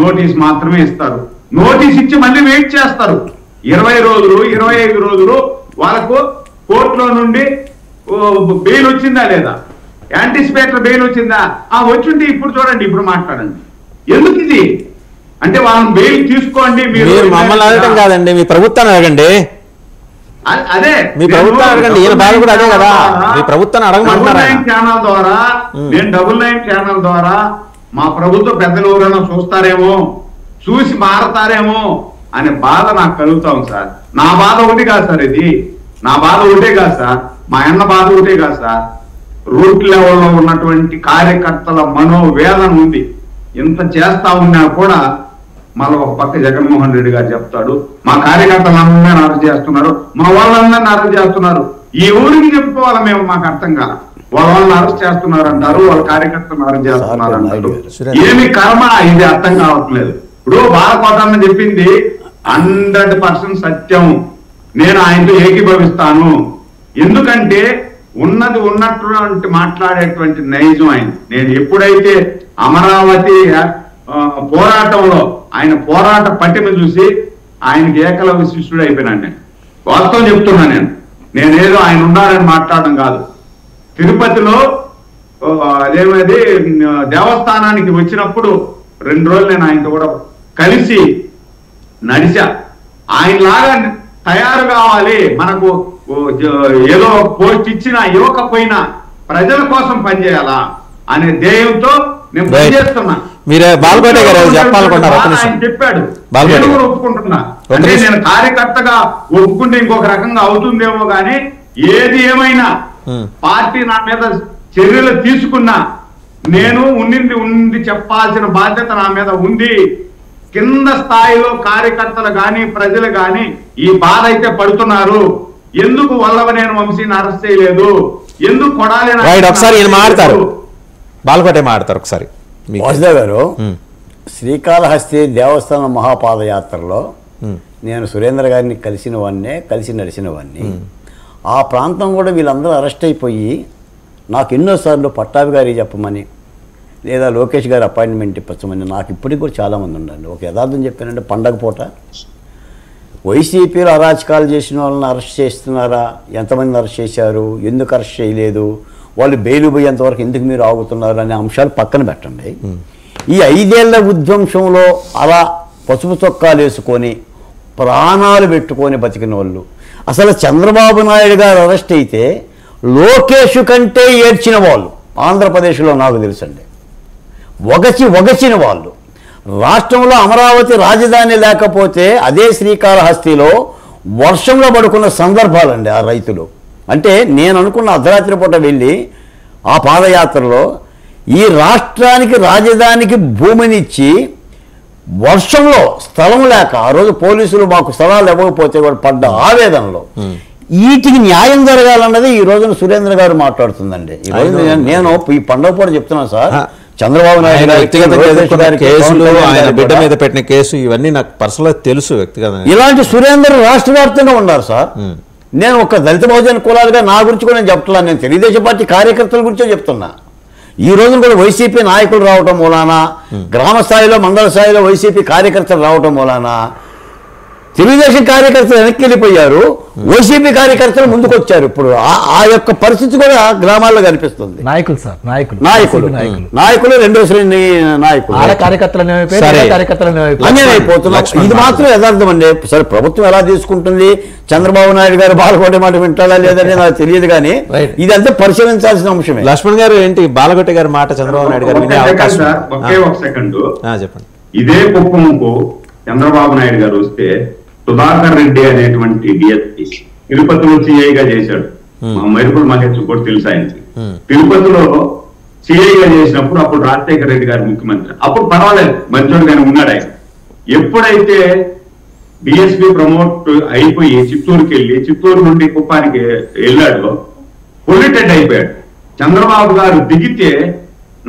నోటీస్ మాత్రమే ఇస్తారు. నోటీస్ ఇచ్చి మళ్ళీ వెయిట్ చేస్తారు 20 రోజులు, 25 రోజులు. వాళ్ళకు కోర్టులో నుండి బెయిల్ వచ్చిందా లేదా, యాంటిసిపేటర్ బెయిల్ వచ్చిందా, వచ్చింటే ఇప్పుడు చూడండి, ఇప్పుడు మాట్లాడండి. ఎందుకు ఇది అంటే వాళ్ళని బెయిల్ తీసుకోండి. మీరు మమ్మల్ని అడగడం కాదండి, మీ ప్రభుత్వాన్ని అడగండి. అదే మీ ప్రభుత్వం అడగండి. ఈయన బాధ కూడా అదే కదా, మీ ప్రభుత్వాన్ని అడగమంటున్నారు. ఛానల్ ద్వారా నేను 99 ఛానల్ ద్వారా మా ప్రభుత్వ పెద్దలు ఎవరైనా చూస్తారేమో, చూసి మారతారేమో అనే బాధ నాకు కలుగుతాం సార్. నా బాధ ఒకటి కాదు సార్, ఇది నా బాధ ఒకటే కాదు సార్, మా అన్న బాధ ఒకటే కాదు సార్. రూట్ లెవెల్లో ఉన్నటువంటి కార్యకర్తల మనోవేదన ఉంది. ఇంత చేస్తా ఉన్నా కూడా మళ్ళీ ఒక పక్క జగన్మోహన్ రెడ్డి గారు చెప్తాడు, మా కార్యకర్తలందరినీ అరెస్ట్ చేస్తున్నారు, మా వాళ్ళందరినీ అరెస్ట్ చేస్తున్నారు. ఈ ఊరికి చెప్పుకోవాలి మేము, మాకు అర్థం కాదు. వాళ్ళని అరెస్ట్ చేస్తున్నారు అంటారు, వాళ్ళ కార్యకర్తలను అరెస్ట్ చేస్తున్నారు అంటారు. ఏమి కర్మ ఇది అర్థం కావట్లేదు. ఇప్పుడు బాలకోటన్న చెప్పింది 100% సత్యం. నేను ఆయనతో ఏకీభవిస్తాను. ఎందుకంటే ఉన్నది ఉన్నటువంటి మాట్లాడేటువంటి నైజం ఆయన. నేను ఎప్పుడైతే అమరావతి పోరాటంలో ఆయన పోరాట పట్టిన చూసి ఆయనకి ఏకలవ్య శిష్యుడు అయిపోయినాను. నేను వాస్తవం చెప్తున్నా. నేనేదో ఆయన ఉన్నారని మాట్లాడడం కాదు. తిరుపతిలో అదేమది దేవస్థానానికి వచ్చినప్పుడు 2 రోజులు నేను ఆయనతో కూడా కలిసి నడిచా. ఆయనలాగా తయారు కావాలి, మనకు ఏదో పోస్ట్ ఇచ్చినా ఇవ్వకపోయినా ప్రజల కోసం పనిచేయాలా అనే ధ్యేయంతో నేను పనిచేస్తున్నా. మీరే బాలకోట గారు చెప్పాలనుకుంటున్నారు, ఆయన చెప్పాడు, నేను కూడా ఒప్పుకుంటున్నా. అంటే నేను కార్యకర్తగా ఒప్పుకుంటే ఇంకొక రకంగా అవుతుందేమో గానీ ఏది ఏమైనా పార్టీ నా మీద చర్యలు తీసుకున్నా నేను ఉండి చెప్పాల్సిన బాధ్యత నా మీద ఉంది. కింద స్థాయిలో కార్యకర్తలు గాని ప్రజలు గాని ఈ బాధ అయితే పడుతున్నారు. ఎందుకు వల్లభనేని వంశీని అరెస్ట్ చేయలేదు, ఎందుకు కొడాలి ఒకసారి మాట్లాడతారు, బాలకోటే మాట్లాడతారు ఒకసారి. వాసుదేవ్ గారు, శ్రీకాళహస్తి దేవస్థానం మహాపాదయాత్రలో నేను సురేంద్ర గారిని కలిసి నడిచిన వాడిని. ఆ ప్రాంతం కూడా వీళ్ళందరూ అరెస్ట్ అయిపోయి నాకు ఎన్నోసార్లు పట్టాభి గారి చెప్పమని లేదా లోకేష్ గారి అపాయింట్మెంట్ ఇప్పించమని నాకు ఇప్పటికి కూడా చాలామంది ఉండండి. ఒక యథార్థం చెప్పానంటే పండగ పూట వైసీపీలో అరాచకాలు చేసిన వాళ్ళని అరెస్ట్ చేస్తున్నారా, ఎంతమంది అరెస్ట్ చేశారు, ఎందుకు అరెస్ట్ చేయలేదు, వాళ్ళు బెయిలు పోయేంతవరకు ఎందుకు మీరు ఆగుతున్నారు అనే అంశాలు పక్కన పెట్టండి. ఈ 5 ఏళ్ల విధ్వంసంలో అలా పసుపు చొక్కాలు వేసుకొని ప్రాణాలు పెట్టుకొని బతికిన వాళ్ళు, అసలు చంద్రబాబు నాయుడు గారు అరెస్ట్ అయితే లోకేష్ కంటే ఏడ్చిన వాళ్ళు ఆంధ్రప్రదేశ్లో నాకు తెలుసండి. ఒగచిన వాళ్ళు. రాష్ట్రంలో అమరావతి రాజధాని లేకపోతే అదే శ్రీకాళహస్తిలో వర్షంలో పడుకున్న సందర్భాలండి ఆ రైతులు. అంటే నేను అనుకున్న అర్ధరాత్రి పూట వెళ్ళి ఆ పాదయాత్రలో ఈ రాష్ట్రానికి రాజధానికి భూమినిచ్చి వర్షంలో స్థలం లేక ఆ రోజు పోలీసులు మాకు స్థలాలు ఇవ్వకపోతే వాళ్ళు పడ్డ ఆవేదనలో వీటికి న్యాయం జరగాలన్నది ఈ రోజున సురేంద్ర గారు మాట్లాడుతుందండి. ఈ రోజు నేను ఈ పండుగ పూట చెప్తున్నాను సార్, చంద్రబాబు నాయుడు కేసులు, ఆయన బిడ్డ మీద పెట్టిన కేసు ఇవన్నీ నాకు పర్సనల్గా తెలుసు వ్యక్తిగతంగా. ఇలాంటి సురేందర్ రాష్ట్ర వ్యాప్తంగా ఉన్నారు సార్. నేను ఒక దళిత బహుజన కులాలుగా నా గురించి కూడా నేను చెప్తున్నాను, నేను తెలుగుదేశం పార్టీ కార్యకర్తల గురించే చెప్తున్నా. ఈ రోజున కూడా వైసీపీ నాయకులు రావటం మూలాన, గ్రామ స్థాయిలో మండల స్థాయిలో వైసీపీ కార్యకర్తలు రావటం మూలాన తెలుగుదేశం కార్యకర్తలు వెనక్కి వెళ్ళిపోయారు, వైసీపీ కార్యకర్తలు ముందుకు వచ్చారు. ఇప్పుడు ఆ యొక్క పరిస్థితి కూడా గ్రామాల్లో కనిపిస్తుంది. నాయకులు సార్, నాయకులు రెండో శ్రేణి నాయకులు అయిపోతున్నారు. ఇది మాత్రం యథార్థం అండి. సరే ప్రభుత్వం ఎలా తీసుకుంటుంది, చంద్రబాబు నాయుడు గారు బాలకోట మాట వింటాడా లేదని నాకు తెలియదు, కానీ ఇదంతా పరిశీలించాల్సిన అంశమే. లక్ష్మణ్ గారు ఏంటి బాలకోట గారి మాట చంద్రబాబు నాయుడు గారు వినే అవకాశం? చెప్పండి. ఇదే కుప్పంకు చంద్రబాబు నాయుడు గారు వస్తే సుధాకర్ రెడ్డి అనేటువంటి డిఎస్పీ తిరుపతిలో సిఐగా చేశాడు. మా మైరుకుడు మహేష్ కూడా తెలుసు ఆయనకి. తిరుపతిలో సిఐగా చేసినప్పుడు అప్పుడు రాజశేఖర రెడ్డి గారు ముఖ్యమంత్రి, అప్పుడు పర్వాలేదు మంచోడుగానే ఉన్నాడు ఆయన. ఎప్పుడైతే డిఎస్పీ ప్రమోట్ అయిపోయి చిత్తూరుకి వెళ్ళి చిత్తూరు నుండి కుప్పానికి వెళ్ళాడో పొలిటెడ్ అయిపోయాడు. చంద్రబాబు గారు దిగితే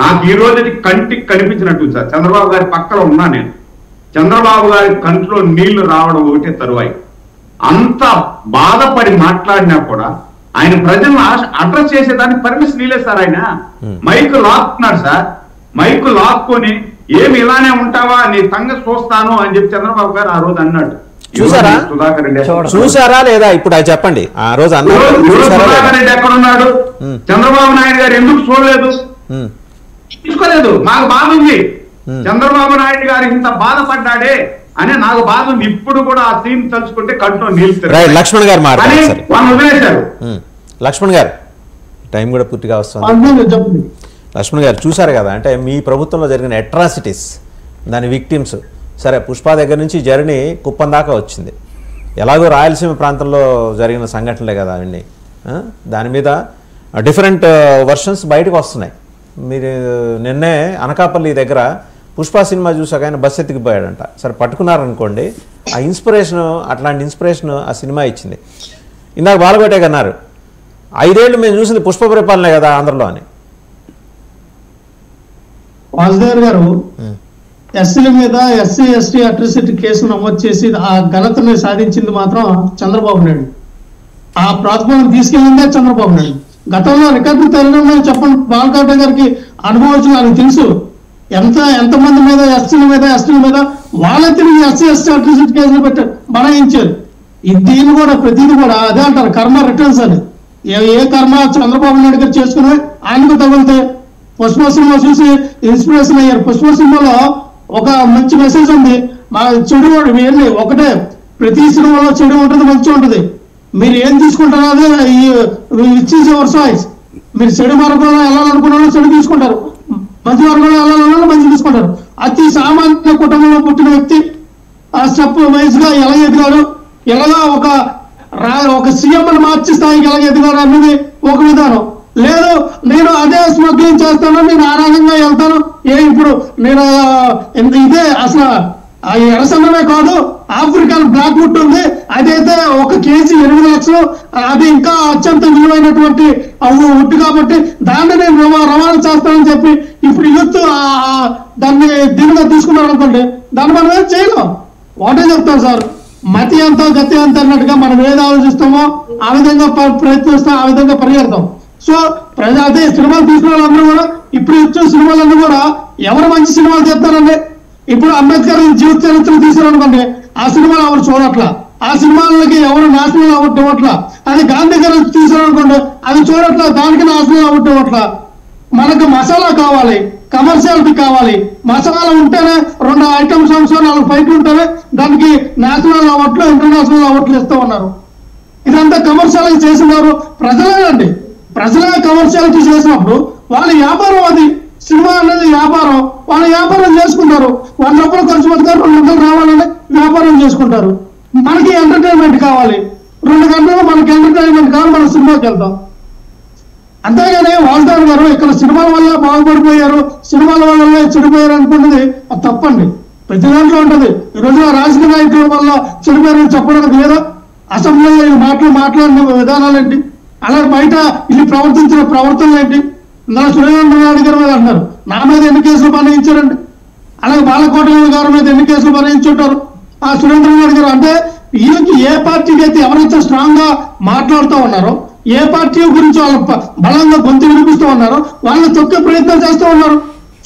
నాకు ఈ రోజు కంటికి కనిపించినట్టు సార్, చంద్రబాబు గారి పక్కన ఉన్నా నేను. చంద్రబాబు గారి కంట్లో నీళ్లు రావడం ఒకటే తరువాయి. అంత బాధపడి మాట్లాడినా కూడా ఆయన ప్రజలను అడ్రస్ చేసేదానికి పర్మిషన్ ఇలే సార్. ఆయన మైకు లాక్కున్నాడు సార్, మైకు లాక్కొని ఏమి ఇలానే ఉంటావా నీ సంగతి చూస్తాను అని చెప్పి చంద్రబాబు గారు ఆ రోజు అన్నాడు. చూసారా లేదా ఇప్పుడు అది చెప్పండి. ఆ రోజు సుధాకర్ రెడ్డి ఎక్కడున్నాడు, చంద్రబాబు నాయుడు గారు ఎందుకు చూడలేదు, తీసుకోలేదు. మాకు బాధ ఉంది, చంద్రబాబు నాయుడు గారు ఇంత బాధపడ్డాడే అని నాకు బాధ ఉంది. ఇప్పుడు కూడా ఆ సీన్ తలుచుకుంటే కంట్లో నీళ్ళు. లక్ష్మణ్ గారు మాట్లాడారు, వాళ్ళు వదిలేశారు. లక్ష్మణ్ గారు టైం కూడా పూర్తిగా వస్తుంది. లక్ష్మణ్ గారు చూసారు కదా, అంటే మీ ప్రభుత్వంలో జరిగిన అట్రాసిటీస్, దాని విక్టిమ్స్. సరే పుష్ప దగ్గర నుంచి జర్నీ కుప్పం దాకా వచ్చింది, ఎలాగో రాయలసీమ ప్రాంతంలో జరిగిన సంఘటనలే కదా అవన్నీ. దాని మీద డిఫరెంట్ వర్షన్స్ బయటకు వస్తున్నాయి. మీరు నిన్నే అనకాపల్లి దగ్గర పుష్ప సినిమా చూసాక ఆయన బస్ ఎత్తికిపోయాడంట. సరే పట్టుకున్నారనుకోండి, ఆ ఇన్స్పిరేషన్, అట్లాంటి ఇన్స్పిరేషన్ ఆ సినిమా ఇచ్చింది. ఇందాక బాలకోటే అన్నారు 5 ఏళ్ళు మేము చూసింది పుష్ప పరిపాలనే కదా ఆంధ్రలో అని. వాసుదేవ్ గారు ఎస్సీల మీద ఎస్సీ ఎస్టీ అట్రాసిటీ కేసు నమోదు చేసి ఆ ఘనతని సాధించింది మాత్రం చంద్రబాబు నాయుడు. ఆ ప్రాతిపదికన తీసుకెళ్ళిందే చంద్రబాబు నాయుడు. గతంలో రికార్డు తెలియడం చెప్పండి, బాలకోట గారికి అనుభవం వచ్చిన ఆయనకు తెలుసు ఎంతమంది మీద ఎస్సీల మీద ఎస్టీల మీద వాళ్ళే తిరిగి ఎస్సీ ఎస్టీ అట్రాసిటీ కేసులు పెట్టారు, బనాయించారు. దీన్ని కూడా ప్రతిదీ కూడా అదే అంటారు కర్మ రిటర్న్స్ అని. ఏ కర్మ చంద్రబాబు నాయుడు గారు చేసుకుని ఆయనకు తగిలితే పుష్ప సినిమా చూసి ఇన్స్పిరేషన్ అయ్యారు. పుష్ప సినిమాలో ఒక మంచి మెసేజ్ ఉంది, మా చెడు ఏంటి ఒకటే, ప్రతి సినిమాలో చెడు ఉంటుంది, మంచి ఉంటుంది. మీరు ఏం తీసుకుంటారో అదే ఇచ్చేసి యువర్ చాయిస్. మీరు చెడు మార్గంలో వెళ్ళాలనుకున్నారో చెడు తీసుకుంటారు, మంచి మార్గంలో వెళ్ళాలన్నా మంచి తీసుకుంటారు. అతి సామాన్య కుటుంబంలో పుట్టిన వ్యక్తి ఆ స్టెప్ వైజ్ గా ఎలా ఎదిగాడు, ఎలాగా ఒక సీఎంని మార్చి స్థాయికి ఎలా ఎదిగాడు అన్నది ఒక విధానం. లేదు నేను అదే స్మగ్లింగ్ చేస్తాను, నేను ఆ రకంగా వెళ్తాను, ఇప్పుడు నేను ఇదే అసలు ఎర్రసన్నమే కాదు ఆఫ్రికన్ బ్లాక్ వుడ్ ఉంది, అదైతే 1 కేజీ 8 లక్షలు, అది ఇంకా అత్యంత విలువైనటువంటి వుడ్ కాబట్టి దాన్ని నేను రవాణా చేస్తానని చెప్పి ఇప్పుడు యూత్ దాన్ని దీనిగా తీసుకున్నారు అనుకోండి, దాన్ని మనం ఏం చేయలేం. ఒకటే చెప్తాం సార్, మతి ఎంతో గతి ఎంత అన్నట్టుగా మనం ఏది ఆలోచిస్తామో ఆ విధంగా ప్రయత్నిస్తాం, ఆ విధంగా పరిగెడతాం. సో అదే సినిమాలు తీసుకున్న వాళ్ళందరూ కూడా ఇప్పుడు ఇచ్చే సినిమాలన్నీ కూడా ఎవరు మంచి సినిమాలు తీస్తారండి. ఇప్పుడు అంబేద్కర్ జీవిత చరిత్ర తీసారనుకోండి, ఆ సినిమాలు ఎవరు చూడట్లా, ఆ సినిమాలకి ఎవరు నాశనం అవ్వట్లా. అది గాంధీ గారు తీసారనుకోండి, అది చూడట్లా, దానికి నాశనం అవ్వట్లా. మనకు మసాలా కావాలి, కమర్షియాలిటీ కావాలి. మసాలా ఉంటేనే 2 ఐటమ్స్ 4 ఫైట్లు ఉంటేనే దానికి నేషనల్ అవార్డులు ఇంటర్నేషనల్ అవార్డులు ఇస్తూ ఉన్నారు. ఇదంతా కమర్షియాలిటీ చేసినారు ప్రజలేనండి. ప్రజలే కమర్షియాలిటీ చేసినప్పుడు వాళ్ళ వ్యాపారం అది. సినిమా అనేది వ్యాపారం, వాళ్ళు వ్యాపారం చేసుకుంటారు. 100 రూపాయలు ఖర్చు పెడతారు, 2 గంటలు రావాలని వ్యాపారం చేసుకుంటారు. మనకి ఎంటర్టైన్మెంట్ కావాలి, 2 గంటలు మనకి ఎంటర్టైన్మెంట్ కావాలి, మనం సినిమాకి వెళ్తాం. అంతేగాని వాల్దాన్ గారు ఇక్కడ సినిమాల వల్ల బాగుపడిపోయారు, సినిమాల వల్ల చెడిపోయారు అనుకుంటుంది అది తప్పండి. ప్రతి దాంట్లో ఉంటుంది. ఈ రోజున రాజకీయ నాయకుల వల్ల చెడిపోయారని చెప్పడానికి లేదా? అసెంబ్లీలో మాట్లాడిన విధానాలు ఏంటి, అలాగే బయట వీళ్ళు ప్రవర్తించిన ప్రవర్తనలు ఏంటి? నా సురేంద్ర నాయుడు గారి మీద అంటున్నారు, నా మీద ఎన్ని కేసులు బనాయించారండి. అలాగే బాలకోట గారి మీద ఎన్ని కేసులు బనాయించుంటారు ఆ సురేంద్ర నాయుడు గారు. అంటే వీళ్ళకి ఏ పార్టీకి అయితే ఎవరైతే స్ట్రాంగ్ గా మాట్లాడుతూ ఉన్నారో, ఏ పార్టీ గురించి వాళ్ళు బలంగా గొంతు వినిపిస్తూ ఉన్నారో వాళ్ళని తొక్కే ప్రయత్నం చేస్తూ ఉన్నారు.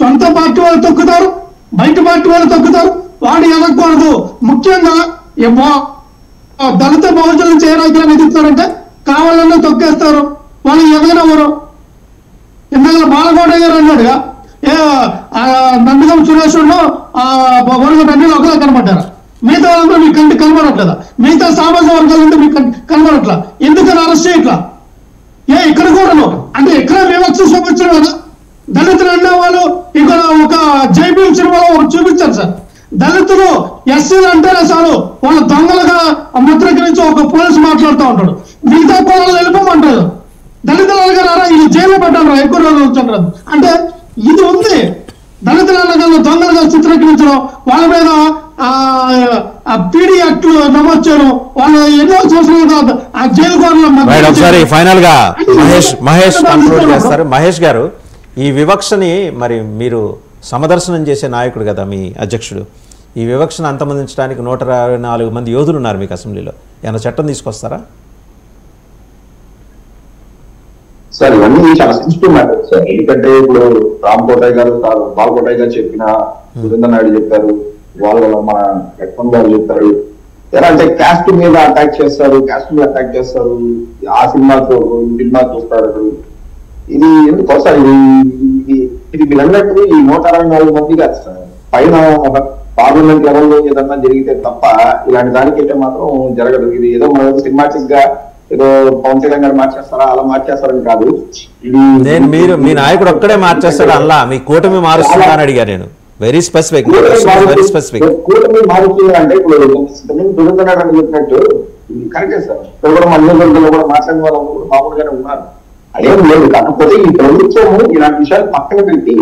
సొంత పార్టీ వాళ్ళు తొక్కుతారు, బయట పార్టీ వాళ్ళు తొక్కుతారు. వాడు ఎనకూడదు. ముఖ్యంగా దళిత బహుజనులు చేయడానికి ఎదుగుతారంటే కావాలన్నా తొక్కేస్తారు. వాళ్ళు ఎదగనవరు. ఇందాక బాలకోట గారు అన్నాడుగా, నందిగం సురేష్ అన్ని ఒకలా కనబడ్డారు. మిగతా వాళ్ళందరూ మీ కంటికి కనబడట్లేదా? మిగతా సామాజిక వర్గాలు ఉంటే మీకు కనబడట్లా. ఎందుకని అరెస్ట్ చేయట్లా? ఇక్కడ కూడాను అంటే ఎక్కడ వివక్ష చూపించడం కదా. దళితులు అనే వాళ్ళు ఇక్కడ ఒక జైబీఎం సినిమాలో ఒకటి చూపించారు సార్. దళితులు ఎస్సీలు అంటేనే చాలు వాళ్ళ దొంగలుగా ముద్రీకరించి ఒక పోలీసు మాట్లాడుతూ ఉంటాడు. మిగతా కులాలు వెళ్ళిపోమంటారు. దళితులు అనగారా ఇది జైల్లో పెట్టారు, ఎక్కువ రోజులు ఉంచుంటారు. అంటే ఇది ఉంది. దళితుల అనగానే దొంగలుగా చిత్రీకరించడం, వాళ్ళ మీద పీడీ యాక్ట్లు నమోదు చేయడం, వాళ్ళు ఎన్నో సంవత్సరాలుగా ఆ జైలు కోరలో. ఒకసారి ఫైనల్ గా మహేష్ కంక్లూడ్ చేస్తారు. మహేష్ గారు, ఈ వివక్షని మరి మీరు సమదర్శనం చేసే నాయకుడు కదా మీ అధ్యక్షుడు, ఈ వివక్షను అంతమొందించడానికి 124 మంది యోధులు ఉన్నారు మీకు అసెంబ్లీలో. ఏమైనా చట్టం తీసుకొస్తారా? సార్ ఇవన్నీ చాలా సెన్సిటివ్ మ్యాటర్ సార్. ఎందుకంటే ఇప్పుడు రామ్ కోటయ్య గారు, బాలకోటయ్య గారు చెప్పిన, సురేంద్ర నాయుడు చెప్పారు, వాళ్ళ మన లక్ష్మణ్ గారు చెప్పారు. ఎలా అంటే క్యాస్ట్ మీద అటాక్ చేస్తారు, క్యాస్ట్ మీద అటాక్ చేస్తారు, ఆ సినిమాతో సినిమా చూస్తారు. ఇది ఎందుకో సార్, ఇది మీరు అన్నట్టు ఈ 164 మంది కాదు సార్. పైన ఒక పార్లమెంట్ లెవెల్లో ఏదన్నా జరిగితే తప్ప ఇలాంటి దానికైతే మాత్రం జరగదు. ఇది ఏదో మనం సినిమాటిక్ గా ఏదో పవన్ కళ్యాణ్ గారు మార్చేస్తారా, అలా మార్చేస్తారని కాదు. నేను మీ నాయకుడు ఒక్కడే మార్చేస్తాడు అలా, మీ కూటమి మారుస్తుందా అని అడిగా నేను. Very specific. కూటమి మారుతుంది అంటే ఇప్పుడు దురంధనాడు చెప్పినట్టు కరెక్టే సార్. ఇప్పుడు మన నియోజకవర్గంలో కూడా మాట్లాడిన వాళ్ళు మామూలుగానే ఉన్నారు, అదేం లేదు. కాకపోతే ఈ ప్రభుత్వం ఇలాంటి విషయాలు పక్కన పెట్టి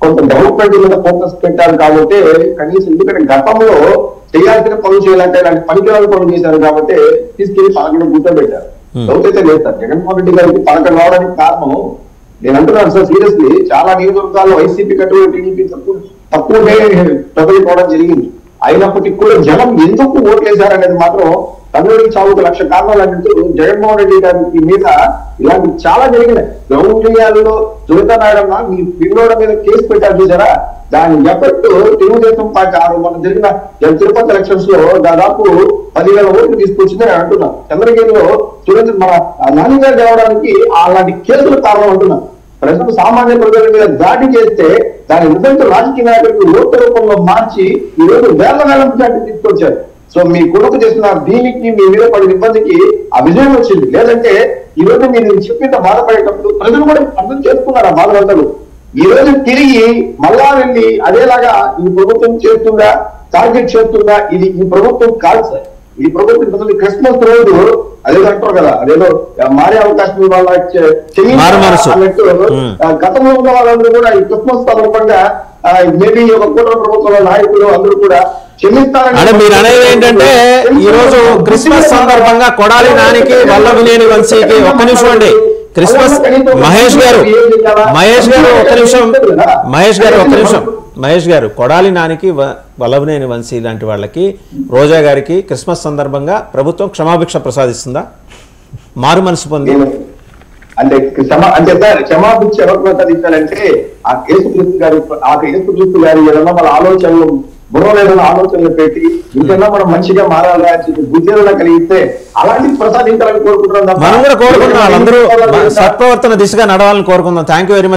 కొంత డెవలప్మెంట్ మీద ఫోకస్ పెట్టారు కాబట్టి కనీసం, ఎందుకంటే గతంలో చేయాల్సిన పనులు చేయాలంటే ఇలాంటి పనికిరాని పనులు చేశారు కాబట్టి తీసుకెళ్లి 11 కూర్చోబెట్టారు. డౌట్ లేదు సార్. జగన్మోహన్ రెడ్డి గారికి 11 రావడానికి కారణం నేను అంటున్నాను సార్ సీరియస్లీ, చాలా నియోజకవర్గాల్లో వైసీపీ కంటే టీడీపీ తక్కువనే ప్రజలుకోవడం జరిగింది. అయినప్పటికీ కూడా జనం ఎందుకు ఓట్లేశారనేది మాత్రం తమిళకి చావుకు 1,00,000 కారణాలు అంటూ జగన్మోహన్ రెడ్డి గారి మీద ఇలాంటి చాలా జరిగినాయి. గ్రౌండ్ ఏరియాలో సురేంద్ర నాయుడు మీ పిల్లోడ మీద కేసు పెట్టారు చూసారా, దాని ఎఫెక్ట్ తెలుగుదేశం పార్టీ మనం జరిగిన తిరుపతి ఎలక్షన్స్ లో దాదాపు 10,000 ఓట్లు తీసుకొచ్చిందని అంటున్నాను. చంద్రగిరిలో సురేంద్ర మన నాన్నగారు గెలవడానికి అలాంటి కేసులు కారణం అంటున్నాను. ప్రజలు సామాన్య ప్రజల మీద దాడి చేస్తే దాని రిజల్ట్ రాజకీయ నాయకులకు ఓట్ల రూపంలో మార్చి ఈ రోజు వేల తీసుకొచ్చారు. సో మీ కొడుకు చేసిన దీనికి మీ మీద పడిన ఇబ్బందికి ఆ విజయం వచ్చింది. లేదంటే ఈ రోజు మీరు చెప్పిన బాధపడేటప్పుడు ప్రజలు కూడా అర్థం చేసుకున్నారు ఆ బాధలందరూ. ఈ రోజు తిరిగి మళ్ళా వెళ్ళి అదేలాగా ఈ ప్రభుత్వం చేస్తుందా, టార్గెట్ చేస్తుందా, ఇది ఈ ప్రభుత్వం కాదు సార్. ఈ ప్రభుత్వం క్రిస్మస్ రోజు అదేదో అంటారు కదా, అదేదో మారే అవకాశం అన్నట్టు గతంలో ఉన్న వాళ్ళందరూ కూడా ఈ క్రిస్మస్ సందర్భంగా మేబీ ఒక కూటమి ప్రభుత్వంలో నాయకులు అందరూ కూడా అంటే మీరు అనేది ఏంటంటే ఈ రోజు క్రిస్మస్ సందర్భంగా కొడాలి నానికి వల్లభనేని వంశీకి ఒక్క నిమిషం అండి, క్రిస్మస్ మహేష్ గారు కొడాలి నానికి వల్లభనేని వంశీ లాంటి వాళ్ళకి, రోజా గారికి క్రిస్మస్ సందర్భంగా ప్రభుత్వం క్షమాభిక్ష ప్రసాదిస్తుందా? మారు మనసు పొంది అంటే క్షమాభిక్ష ఎవరు ప్రసాదించాలంటే ఆ యేసుక్రీస్తు గారు ఏదన్నా వాళ్ళ ఆలోచనలు బుర్రలేదన్న ఆలోచనలు పెట్టి ఇంకన్నా మనం మంచిగా మారాలి అని చెప్పి బుద్ధిలో కలిగిస్తే అలాంటి ప్రసాదించాలని కోరుకుంటున్నాం. మనం కూడా కోరుకుంటున్నాం, వాళ్ళందరూ సత్ప్రవర్తన దిశగా నడవాలని కోరుకుందాం. Thank you very much.